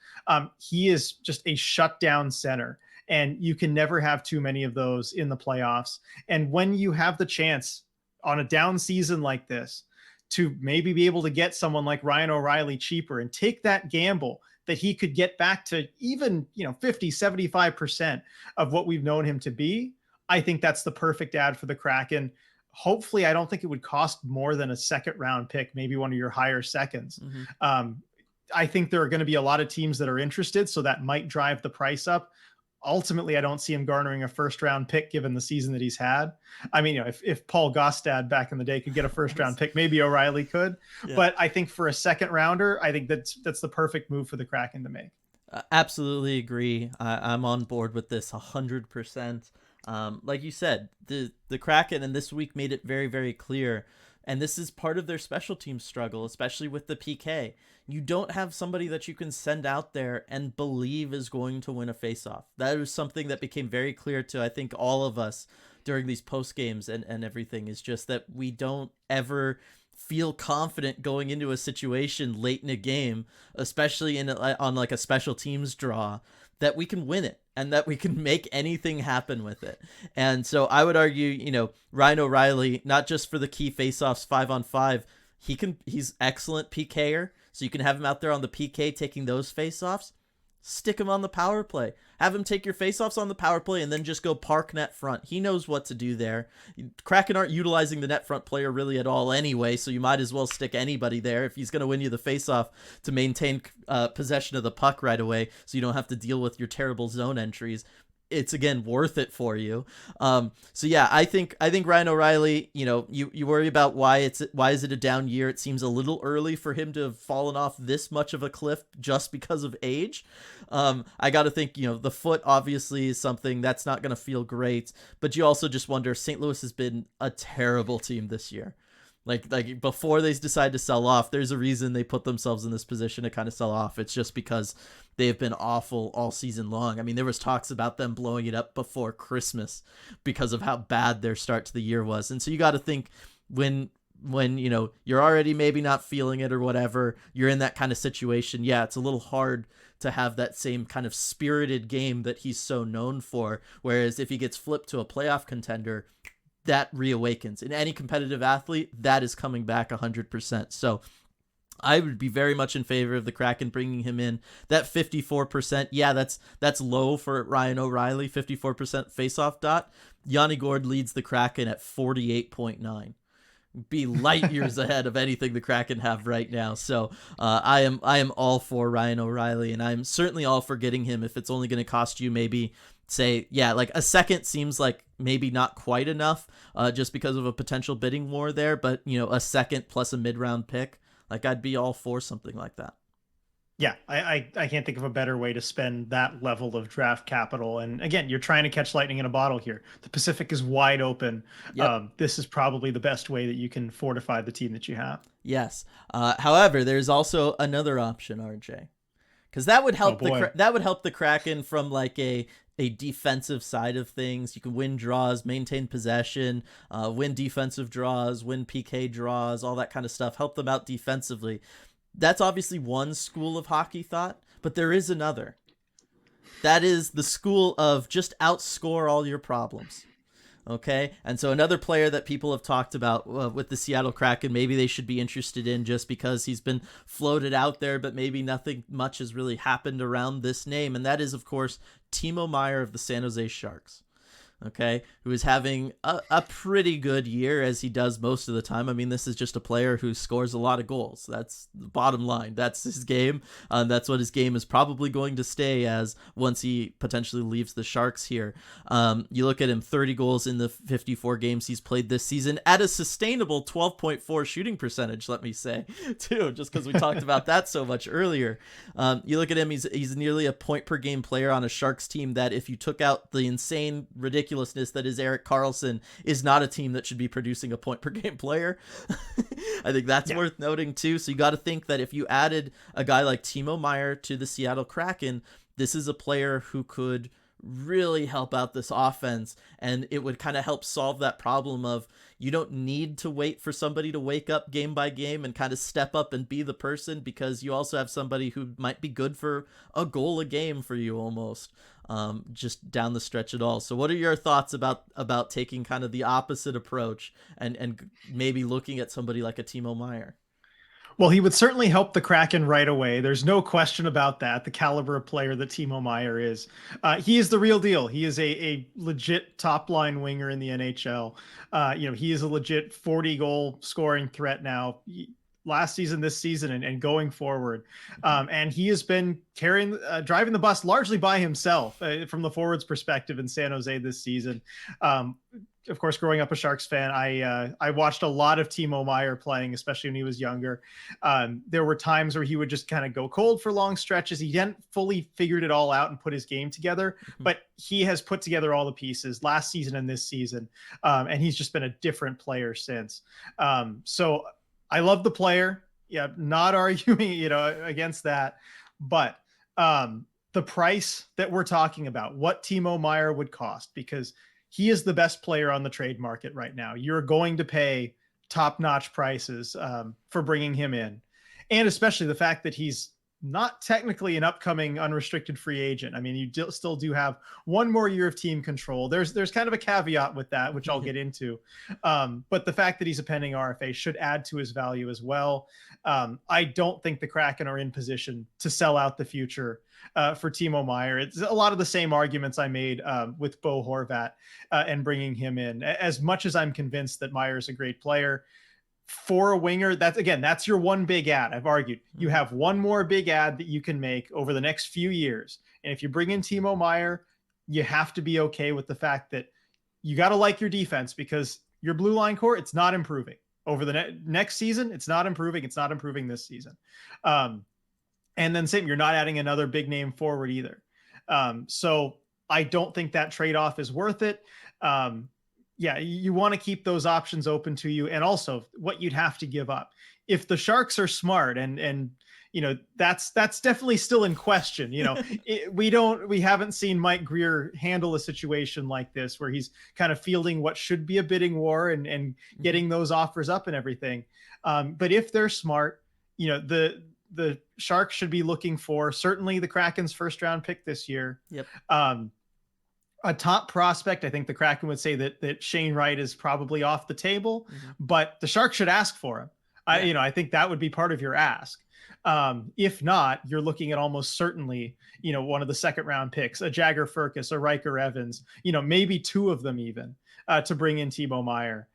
S2: He is just a shutdown center, and you can never have too many of those in the playoffs. And when you have the chance on a down season like this to maybe be able to get someone like Ryan O'Reilly cheaper and take that gamble that he could get back to even, 50, 75% of what we've known him to be, I think that's the perfect ad for the Kraken. Hopefully, I don't think it would cost more than a second round pick, maybe one of your higher seconds. I think there are going to be a lot of teams that are interested, so that might drive the price up. Ultimately, I don't see him garnering a first round pick given the season that he's had. I mean, if Paul Gostad back in the day could get a first round pick, maybe O'Reilly could. Yeah. But I think for a second rounder, I think that's the perfect move for the Kraken to make.
S1: Absolutely agree. I'm on board with this 100%. Like you said, the Kraken in this week made it very, very clear. And this is part of their special team struggle, especially with the PK. You don't have somebody that you can send out there and believe is going to win a faceoff. That was something that became very clear to, I think, all of us during these post games and everything, is just that we don't ever feel confident going into a situation late in a game, especially on like a special teams draw, that we can win it and that we can make anything happen with it. And so I would argue, Ryan O'Reilly, not just for the key faceoffs 5-on-5, he's excellent PKer. So you can have him out there on the PK taking those faceoffs. Stick him on the power play. Have him take your faceoffs on the power play and then just go park net front. He knows what to do there. Kraken aren't utilizing the net front player really at all anyway, so you might as well stick anybody there if he's going to win you the faceoff to maintain possession of the puck right away so you don't have to deal with your terrible zone entries. It's again worth it for you. So yeah, I think Ryan O'Reilly, you worry about why is it a down year? It seems a little early for him to have fallen off this much of a cliff just because of age. I got to think, the foot obviously is something that's not going to feel great, but you also just wonder, St. Louis has been a terrible team this year. Like before they decide to sell off, there's a reason they put themselves in this position to kind of sell off. It's just because they have been awful all season long. I mean, there was talks about them blowing it up before Christmas because of how bad their start to the year was. And so you got to think, when when, you're already maybe not feeling it or whatever, you're in that kind of situation. Yeah, it's a little hard to have that same kind of spirited game that he's so known for. Whereas if he gets flipped to a playoff contender, that reawakens. In any competitive athlete, that is coming back 100%. So I would be very much in favor of the Kraken bringing him in. That 54%, yeah, that's low for Ryan O'Reilly, 54% faceoff dot. Yanni Gourde leads the Kraken at 48.9. Be light years ahead of anything the Kraken have right now. So I am all for Ryan O'Reilly, and I'm certainly all for getting him if it's only going to cost you maybe, say, yeah, like a second seems like maybe not quite enough just because of a potential bidding war there, but a second plus a mid-round pick, like I'd be all for something like that.
S2: Yeah, I can't think of a better way to spend that level of draft capital. And again, you're trying to catch lightning in a bottle here. The Pacific is wide open.
S1: Yep.
S2: This is probably the best way that you can fortify the team that you have.
S1: Yes. However, there's also another option, RJ, because that would help the Kraken from like a defensive side of things. You can win draws, maintain possession, win defensive draws, win PK draws, all that kind of stuff. Help them out defensively. That's obviously one school of hockey thought, but there is another. That is the school of just outscore all your problems. Okay? And so another player that people have talked about with the Seattle Kraken, maybe they should be interested in just because he's been floated out there, but maybe nothing much has really happened around this name. And that is, of course, Timo Meier of the San Jose Sharks. Okay, who is having a pretty good year, as he does most of the time. I mean, this is just a player who scores a lot of goals. That's the bottom line. That's his game. That's what his game is probably going to stay as once he potentially leaves the Sharks here. You look at him, 30 goals in the 54 games he's played this season at a sustainable 12.4 shooting percentage, let me say, too, just because we talked about that so much earlier. You look at him, he's nearly a point per game player on a Sharks team that, if you took out the insane, ridiculousness that is Erik Karlsson, is not a team that should be producing a point per game player. I think that's worth noting too. So you got to think that if you added a guy like Timo Meier to the Seattle Kraken, this is a player who could really help out this offense, and it would kind of help solve that problem of you don't need to wait for somebody to wake up game by game and kind of step up and be the person, because you also have somebody who might be good for a goal a game for you almost, just down the stretch at all. So what are your thoughts about taking kind of the opposite approach and maybe looking at somebody like a Timo Meier?
S2: Well, he would certainly help the Kraken right away. There's no question about that. The caliber of player that Timo Meier is. He is the real deal. He is a legit top line winger in the NHL. He is a legit 40 goal scoring threat now. Last season, this season, and going forward. And he has been driving the bus largely by himself from the forwards perspective in San Jose this season. Of course, growing up a Sharks fan, I watched a lot of Timo Meier playing, especially when he was younger. There were times where he would just kind of go cold for long stretches. He hadn't fully figured it all out and put his game together, but he has put together all the pieces last season and this season. And he's just been a different player since. So I love the player. Yeah, not arguing, against that. But the price that we're talking about, what Timo Meier would cost, because he is the best player on the trade market right now. You're going to pay top-notch prices for bringing him in. And especially the fact that he's not technically an upcoming unrestricted free agent. I mean, you still do have one more year of team control. There's kind of a caveat with that, which I'll get into. But the fact that he's a pending RFA should add to his value as well. I don't think the Kraken are in position to sell out the future for Timo Meier. It's a lot of the same arguments I made with Bo Horvat and bringing him in. As much as I'm convinced that Meier is a great player, for a winger, that's your one big ad. I've argued you have one more big ad that you can make over the next few years. And if you bring in Timo Meier, you have to be okay with the fact that you got to like your defense, because your blue line core, it's not improving over the next season. It's not improving. It's not improving this season. And then same, you're not adding another big name forward either. So I don't think that trade-off is worth it. You want to keep those options open to you, and also what you'd have to give up. If the Sharks are smart and that's definitely still in question. We haven't seen Mike Greer handle a situation like this where he's kind of fielding what should be a bidding war and getting those offers up and everything. But if they're smart, the Sharks should be looking for certainly the Kraken's first round pick this year.
S1: Yep.
S2: A top prospect. I think the Kraken would say that Shane Wright is probably off the table, but the Sharks should ask for him. Yeah. I think that would be part of your ask. If not, you're looking at almost certainly, one of the second round picks, a Jagger Firkus, a Riker Evans, maybe two of them even, to bring in Timo Meier.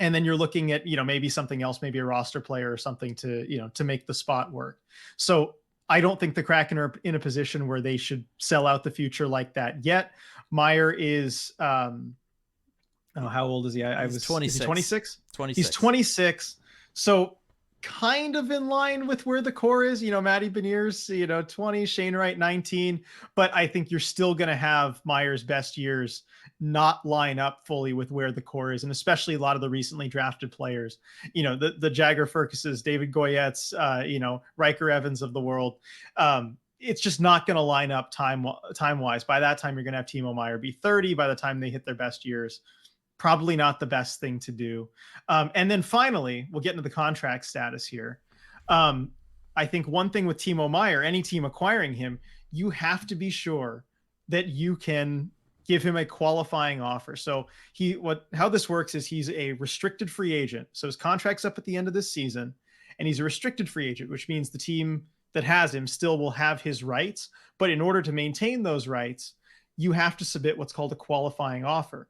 S2: And then you're looking at, maybe something else, maybe a roster player or something to make the spot work. So I don't think the Kraken are in a position where they should sell out the future like that yet. Meier is, how old is he? I was
S1: 26.
S2: 26.
S1: 26.
S2: He's 26. So kind of in line with where the core is, Matty Beniers, 20, Shane Wright, 19, but I think you're still going to have Meier's best years not line up fully with where the core is. And especially a lot of the recently drafted players, the Jagger Firkuses, David Goyette's, Riker Evans of the world. It's just not going to line up time wise. By that time, you're going to have Timo Meier be 30 by the time they hit their best years. Probably not the best thing to do. And then finally, we'll get into the contract status here. I think one thing with Timo Meier, any team acquiring him, you have to be sure that you can give him a qualifying offer. So how this works is he's a restricted free agent. So his contract's up at the end of this season, and he's a restricted free agent, which means the team that has him still will have his rights. But in order to maintain those rights, you have to submit what's called a qualifying offer.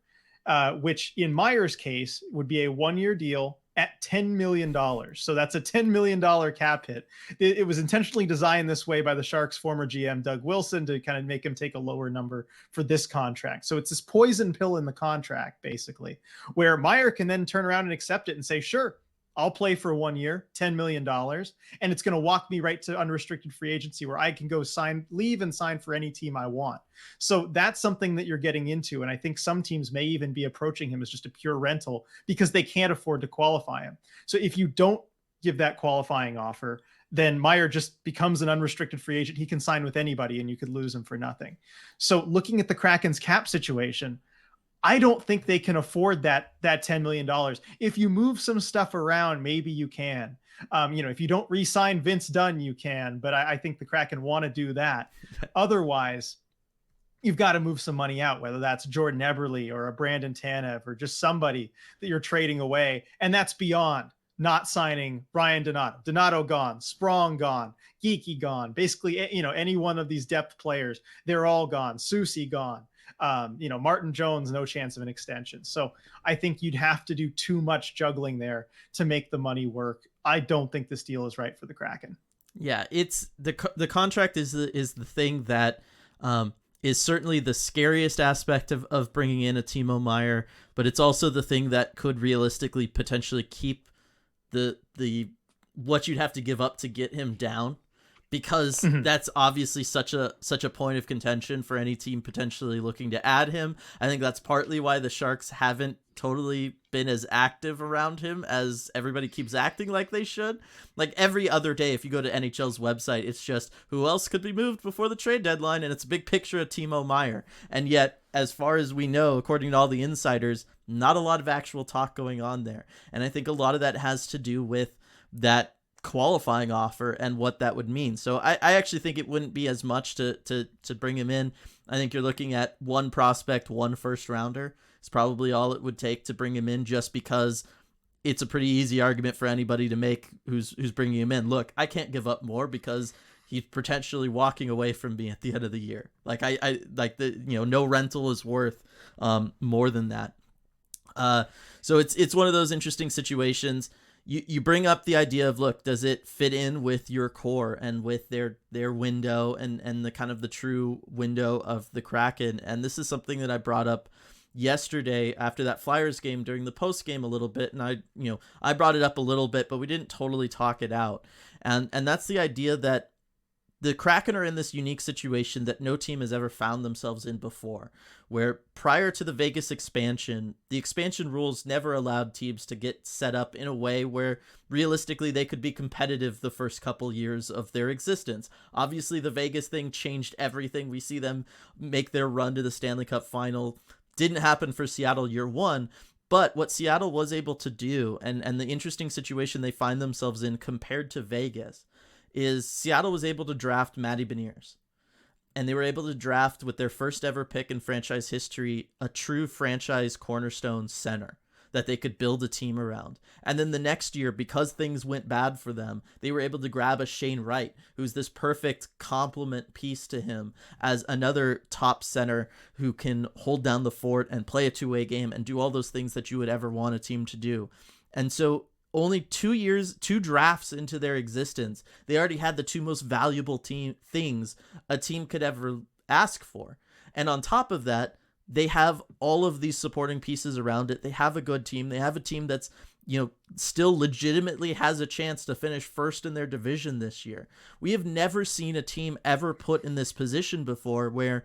S2: Which in Meier's case would be a 1-year deal at $10 million. So that's a $10 million cap hit. It was intentionally designed this way by the Sharks' former GM, Doug Wilson, to kind of make him take a lower number for this contract. So it's this poison pill in the contract, basically, where Meier can then turn around and accept it and say, sure, I'll play for 1 year, $10 million, and it's going to walk me right to unrestricted free agency where I can go leave and sign for any team I want. So that's something that you're getting into. And I think some teams may even be approaching him as just a pure rental because they can't afford to qualify him. So if you don't give that qualifying offer, then Meier just becomes an unrestricted free agent. He can sign with anybody and you could lose him for nothing. So looking at the Kraken's cap situation, I don't think they can afford that $10 million. If you move some stuff around, maybe you can. If you don't re-sign Vince Dunn, you can. But I think the Kraken want to do that. Otherwise, you've got to move some money out, whether that's Jordan Eberle or a Brandon Tanev or just somebody that you're trading away. And that's beyond not signing Ryan Donato gone, Sprong gone, Geeky gone. Basically, any one of these depth players, they're all gone. Susie gone. Martin Jones, no chance of an extension. So I think you'd have to do too much juggling there to make the money work. I don't think this deal is right for the Kraken.
S1: Yeah, it's the contract is the thing that is certainly the scariest aspect of bringing in a Timo Meier, but it's also the thing that could realistically potentially keep the what you'd have to give up to get him down. Because that's obviously such a point of contention for any team potentially looking to add him. I think that's partly why the Sharks haven't totally been as active around him as everybody keeps acting like they should. Like every other day, if you go to NHL's website, it's just who else could be moved before the trade deadline, and it's a big picture of Timo Meier. And yet, as far as we know, according to all the insiders, not a lot of actual talk going on there. And I think a lot of that has to do with that qualifying offer and what that would mean. So I actually think it wouldn't be as much to bring him in. I think you're looking at one prospect, one first rounder. It's probably all it would take to bring him in, just because it's a pretty easy argument for anybody to make who's bringing him in. Look, I can't give up more because he's potentially walking away from me at the end of the year. Like I like no rental is worth more than that. So it's one of those interesting situations. You bring up the idea of, look, does it fit in with your core and with their window and the kind of the true window of the Kraken? And this is something that I brought up yesterday after that Flyers game during the post game a little bit. And I brought it up a little bit, but we didn't totally talk it out. And that's the idea that the Kraken are in this unique situation that no team has ever found themselves in before, where prior to the Vegas expansion, the expansion rules never allowed teams to get set up in a way where realistically they could be competitive the first couple years of their existence. Obviously, the Vegas thing changed everything. We see them make their run to the Stanley Cup final. Didn't happen for Seattle year one, but what Seattle was able to do, and the interesting situation they find themselves in compared to Vegas, is Seattle was able to draft Matty Beniers. And they were able to draft with their first ever pick in franchise history a true franchise cornerstone center that they could build a team around. And then the next year, because things went bad for them, they were able to grab a Shane Wright, who's this perfect complement piece to him as another top center who can hold down the fort and play a two-way game and do all those things that you would ever want a team to do. And so only 2 drafts into their existence, they already had the two most valuable things a team could ever ask for. And on top of that, they have all of these supporting pieces around it. They have a good team. They have a team that's, still legitimately has a chance to finish first in their division this year. We have never seen a team ever put in this position before where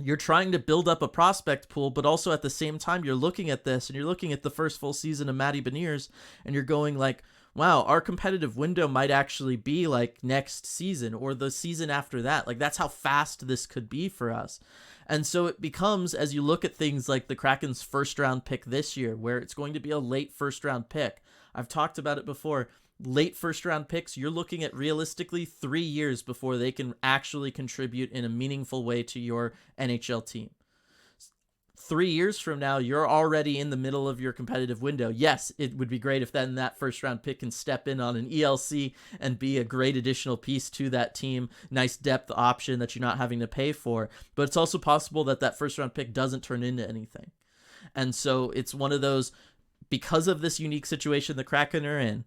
S1: you're trying to build up a prospect pool, but also at the same time, you're looking at this and you're looking at the first full season of Matty Beniers and you're going like, wow, our competitive window might actually be like next season or the season after that. Like that's how fast this could be for us. And so it becomes, as you look at things like the Kraken's first round pick this year, where it's going to be a late first round pick. I've talked about it before. Late first round picks, you're looking at realistically 3 years before they can actually contribute in a meaningful way to your NHL team. 3 years from now, you're already in the middle of your competitive window. Yes, it would be great if then that first round pick can step in on an ELC and be a great additional piece to that team. Nice depth option that you're not having to pay for. But it's also possible that that first round pick doesn't turn into anything. And so it's one of those, because of this unique situation the Kraken are in,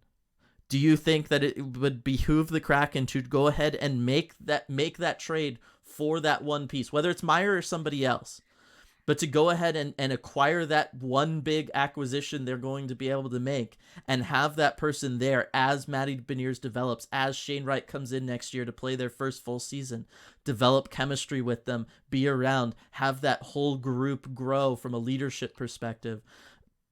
S1: do you think that it would behoove the Kraken to go ahead and make that trade for that one piece, whether it's Meier or somebody else? But to go ahead and acquire that one big acquisition they're going to be able to make and have that person there as Matty Beniers develops, as Shane Wright comes in next year to play their first full season, develop chemistry with them, be around, have that whole group grow from a leadership perspective.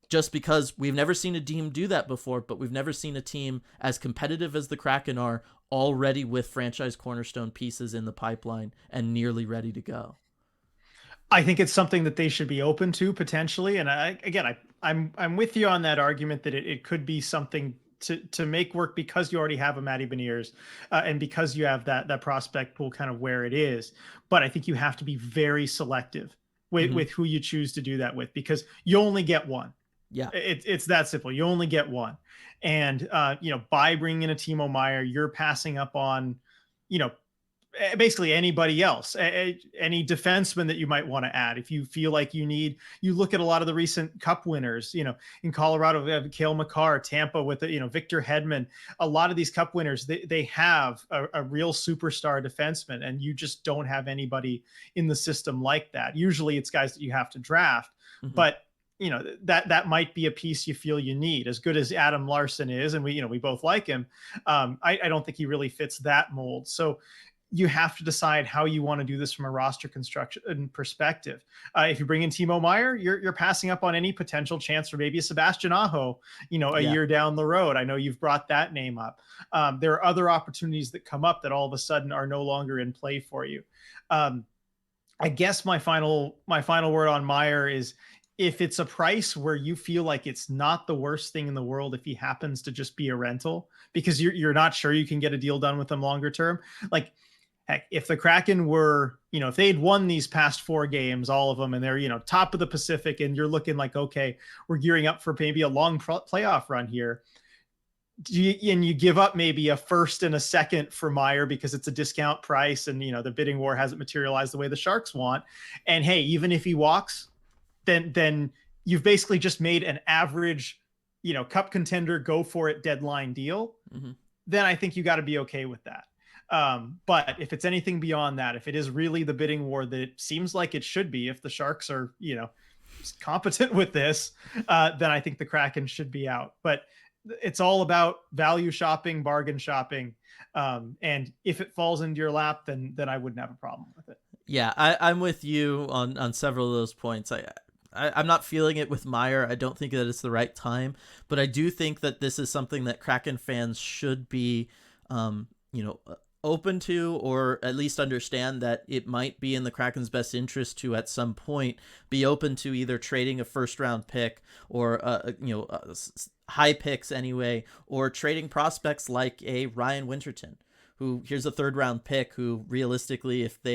S1: Just because we've never seen a team do that before, but we've never seen a team as competitive as the Kraken are already with franchise cornerstone pieces in the pipeline and nearly ready to go.
S2: I think it's something that they should be open to potentially. And I'm with you on that argument that it could be something to make work because you already have a Matty Beniers and because you have that prospect pool kind of where it is. But I think you have to be very selective with who you choose to do that with, because you only get one.
S1: Yeah,
S2: it's that simple. You only get one. And, by bringing in a Timo Meier, you're passing up on, basically anybody else, any defenseman that you might want to add. If you feel like you look at a lot of the recent cup winners, in Colorado, we have Cale Makar, Tampa with, Victor Hedman. A lot of these cup winners, they have a real superstar defenseman, and you just don't have anybody in the system like that. Usually it's guys that you have to draft, but that might be a piece you feel you need. As good as Adam Larson is, and we both like him, I don't think he really fits that mold. So you have to decide how you want to do this from a roster construction perspective. If you bring in Timo Meier, you're passing up on any potential chance for maybe a Sebastian Aho, year down the road. I know you've brought that name up. There are other opportunities that come up that all of a sudden are no longer in play for you. I guess my final word on Meier is, if it's a price where you feel like it's not the worst thing in the world if he happens to just be a rental because you're not sure you can get a deal done with him longer term. Like, heck, if the Kraken were, if they'd won these past 4 games, all of them, and they're, top of the Pacific, and you're looking like, okay, we're gearing up for maybe a long playoff run here. And you give up maybe a first and a second for Meier because it's a discount price, and, the bidding war hasn't materialized the way the Sharks want. And hey, even if he walks, then you've basically just made an average, cup contender, go for it deadline deal. Then I think you got to be okay with that. But if it's anything beyond that, if it is really the bidding war that it seems like it should be, if the Sharks are, competent with this, then I think the Kraken should be out. But it's all about value shopping, bargain shopping. And if it falls into your lap, then I wouldn't have a problem with it.
S1: Yeah, I'm with you on several of those points. I'm not feeling it with Meier. I don't think that it's the right time, but I do think that this is something that Kraken fans should be, you know, open to, or at least understand that it might be in the Kraken's best interest to at some point be open to either trading a first round pick or high picks anyway, or trading prospects like a Ryan Winterton, who, here's a third round pick who realistically, if they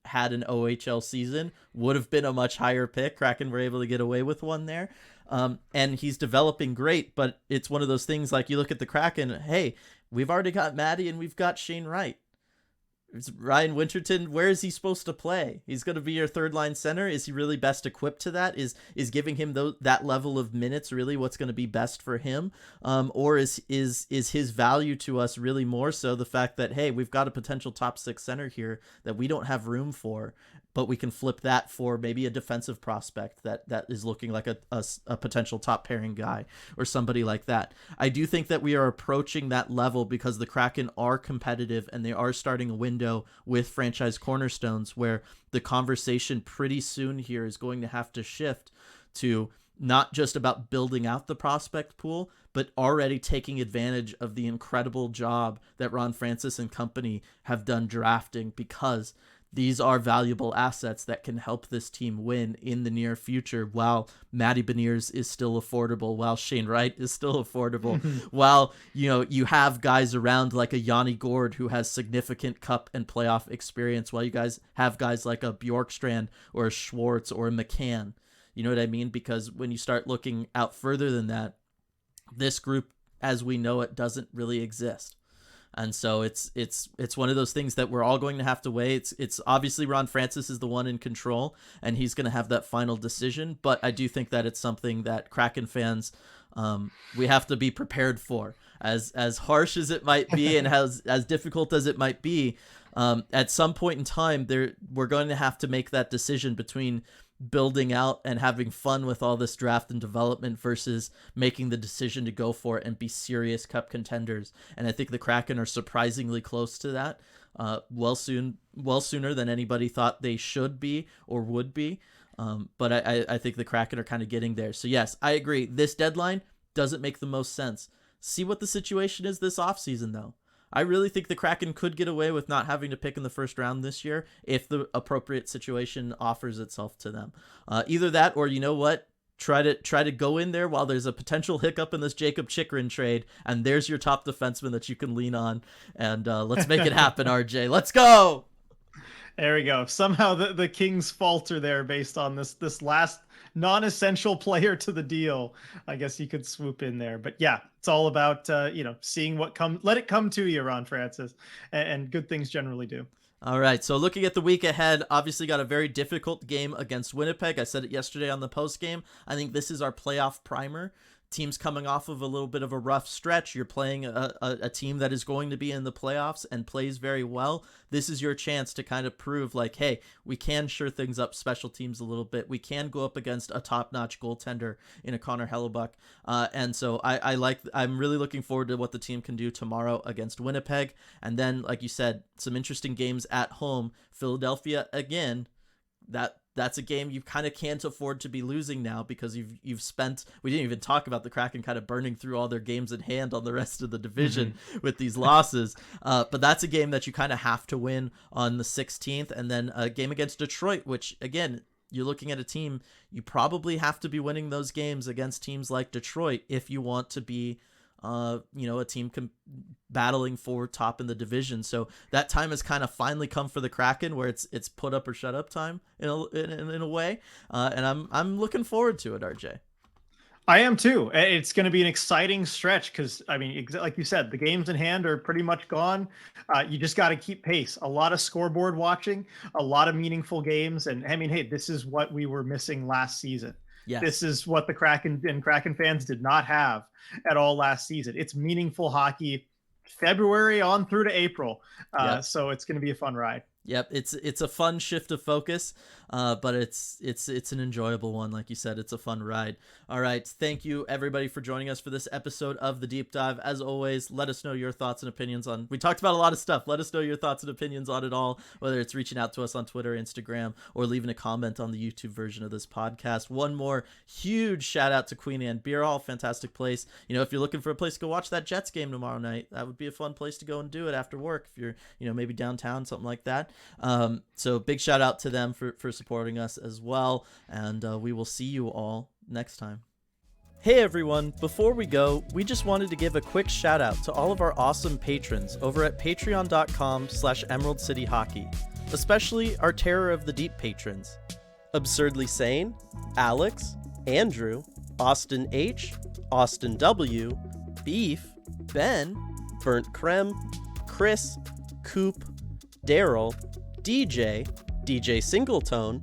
S1: had an OHL season, would have been a much higher pick. Kraken were able to get away with one there. And he's developing great, but it's one of those things like you look at the Kraken, hey, we've already got Maddie and we've got Shane Wright. It's Ryan Winterton, where is he supposed to play? He's going to be your third line center. Is he really best equipped to that? Is giving him that level of minutes really what's going to be best for him? Or is his value to us really more so the fact that, hey, we've got a potential top six center here that we don't have room for, but we can flip that for maybe a defensive prospect that is looking like a potential top pairing guy or somebody like that. I do think that we are approaching that level because the Kraken are competitive and they are starting a window with franchise cornerstones where the conversation pretty soon here is going to have to shift to not just about building out the prospect pool, but already taking advantage of the incredible job that Ron Francis and company have done drafting, because these are valuable assets that can help this team win in the near future while Matty Beniers is still affordable, while Shane Wright is still affordable, while, you have guys around like a Yanni Gord who has significant cup and playoff experience, while you guys have guys like a Bjorkstrand or a Schwartz or a McCann. You know what I mean? Because when you start looking out further than that, this group, as we know it, doesn't really exist. And so it's one of those things that we're all going to have to weigh. It's obviously Ron Francis is the one in control, and he's going to have that final decision. But I do think that it's something that Kraken fans, we have to be prepared for. As harsh as it might be, and as difficult as it might be, at some point in time, we're going to have to make that decision between building out and having fun with all this draft and development versus making the decision to go for it and be serious cup contenders. And I think the Kraken are surprisingly close to that, well sooner than anybody thought they should be or would be. But I think the Kraken are kind of getting there. So yes, I agree. This deadline doesn't make the most sense. See what the situation is this offseason though. I really think the Kraken could get away with not having to pick in the first round this year if the appropriate situation offers itself to them. Either that, or you know what? Try to go in there while there's a potential hiccup in this Jacob Chikrin trade, and there's your top defenseman that you can lean on. And let's make it happen, RJ. Let's go.
S2: There we go. Somehow the Kings falter there based on this last non-essential player to the deal. I guess you could swoop in there, but yeah, it's all about seeing what comes. Let it come to you, Ron Francis, and good things generally do.
S1: All right, so looking at the week ahead, obviously got a very difficult game against Winnipeg. I said it yesterday on the post game. I think this is our playoff primer. Teams coming off of a little bit of a rough stretch. You're playing a team that is going to be in the playoffs and plays very well. This is your chance to kind of prove like, hey, we can shore things up special teams a little bit. We can go up against a top-notch goaltender in a Connor Hellebuck. And so I'm really looking forward to what the team can do tomorrow against Winnipeg. And then, like you said, some interesting games at home. Philadelphia again. That's a game you kind of can't afford to be losing now, because you've spent, we didn't even talk about the Kraken kind of burning through all their games in hand on the rest of the division with these losses. But that's a game that you kind of have to win on the 16th. And then a game against Detroit, which again, you're looking at a team, you probably have to be winning those games against teams like Detroit if you want to be a team battling for top in the division. So that time has kind of finally come for the Kraken, where it's put up or shut up time in a way. And I'm looking forward to it, RJ.
S2: I am too. It's going to be an exciting stretch because, I mean, like you said, the games in hand are pretty much gone. You just got to keep pace. A lot of scoreboard watching, a lot of meaningful games. And I mean, hey, this is what we were missing last season. Yes. This is what the Kraken and Kraken fans did not have at all last season. It's meaningful hockey February on through to April. So it's going to be a fun ride.
S1: Yep, it's a fun shift of focus, but it's an enjoyable one. Like you said, it's a fun ride. All right, thank you everybody for joining us for this episode of the Deep Dive. As always, let us know your thoughts and opinions on. We talked about a lot of stuff. Let us know your thoughts and opinions on it all, whether it's reaching out to us on Twitter, Instagram, or leaving a comment on the YouTube version of this podcast. One more huge shout out to Queen Anne Beer Hall, fantastic place. You know, if you're looking for a place to go watch that Jets game tomorrow night, that would be a fun place to go and do it after work. If you're, maybe downtown, something like that. So big shout out to them for supporting us as well, and we will see you all next time. Hey everyone, before we go, we just wanted to give a quick shout out to all of our awesome patrons over at patreon.com/Emerald City Hockey, especially our Terror of the Deep patrons: Absurdly Sane, Alex, Andrew, Austin H, Austin W, Beef, Ben, Burnt Creme, Chris, Coop, Daryl, DJ Singletone,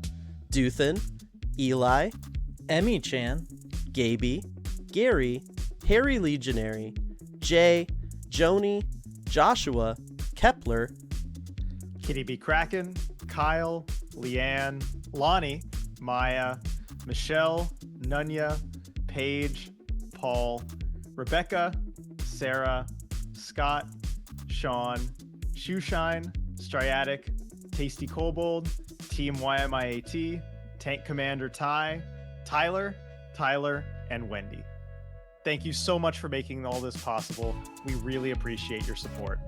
S1: Duthin, Eli, Emmy Chan, Gaby, Gary, Harry Legionary, Jay, Joni, Joshua, Kepler,
S2: Kitty B. Kraken, Kyle, Leanne, Lonnie, Maya, Michelle, Nunya, Paige, Paul, Rebecca, Sarah, Scott, Sean, Shoeshine, Striatic, Tasty Kobold, Team YMIAT, Tank Commander Ty, Tyler, and Wendy. Thank you so much for making all this possible. We really appreciate your support.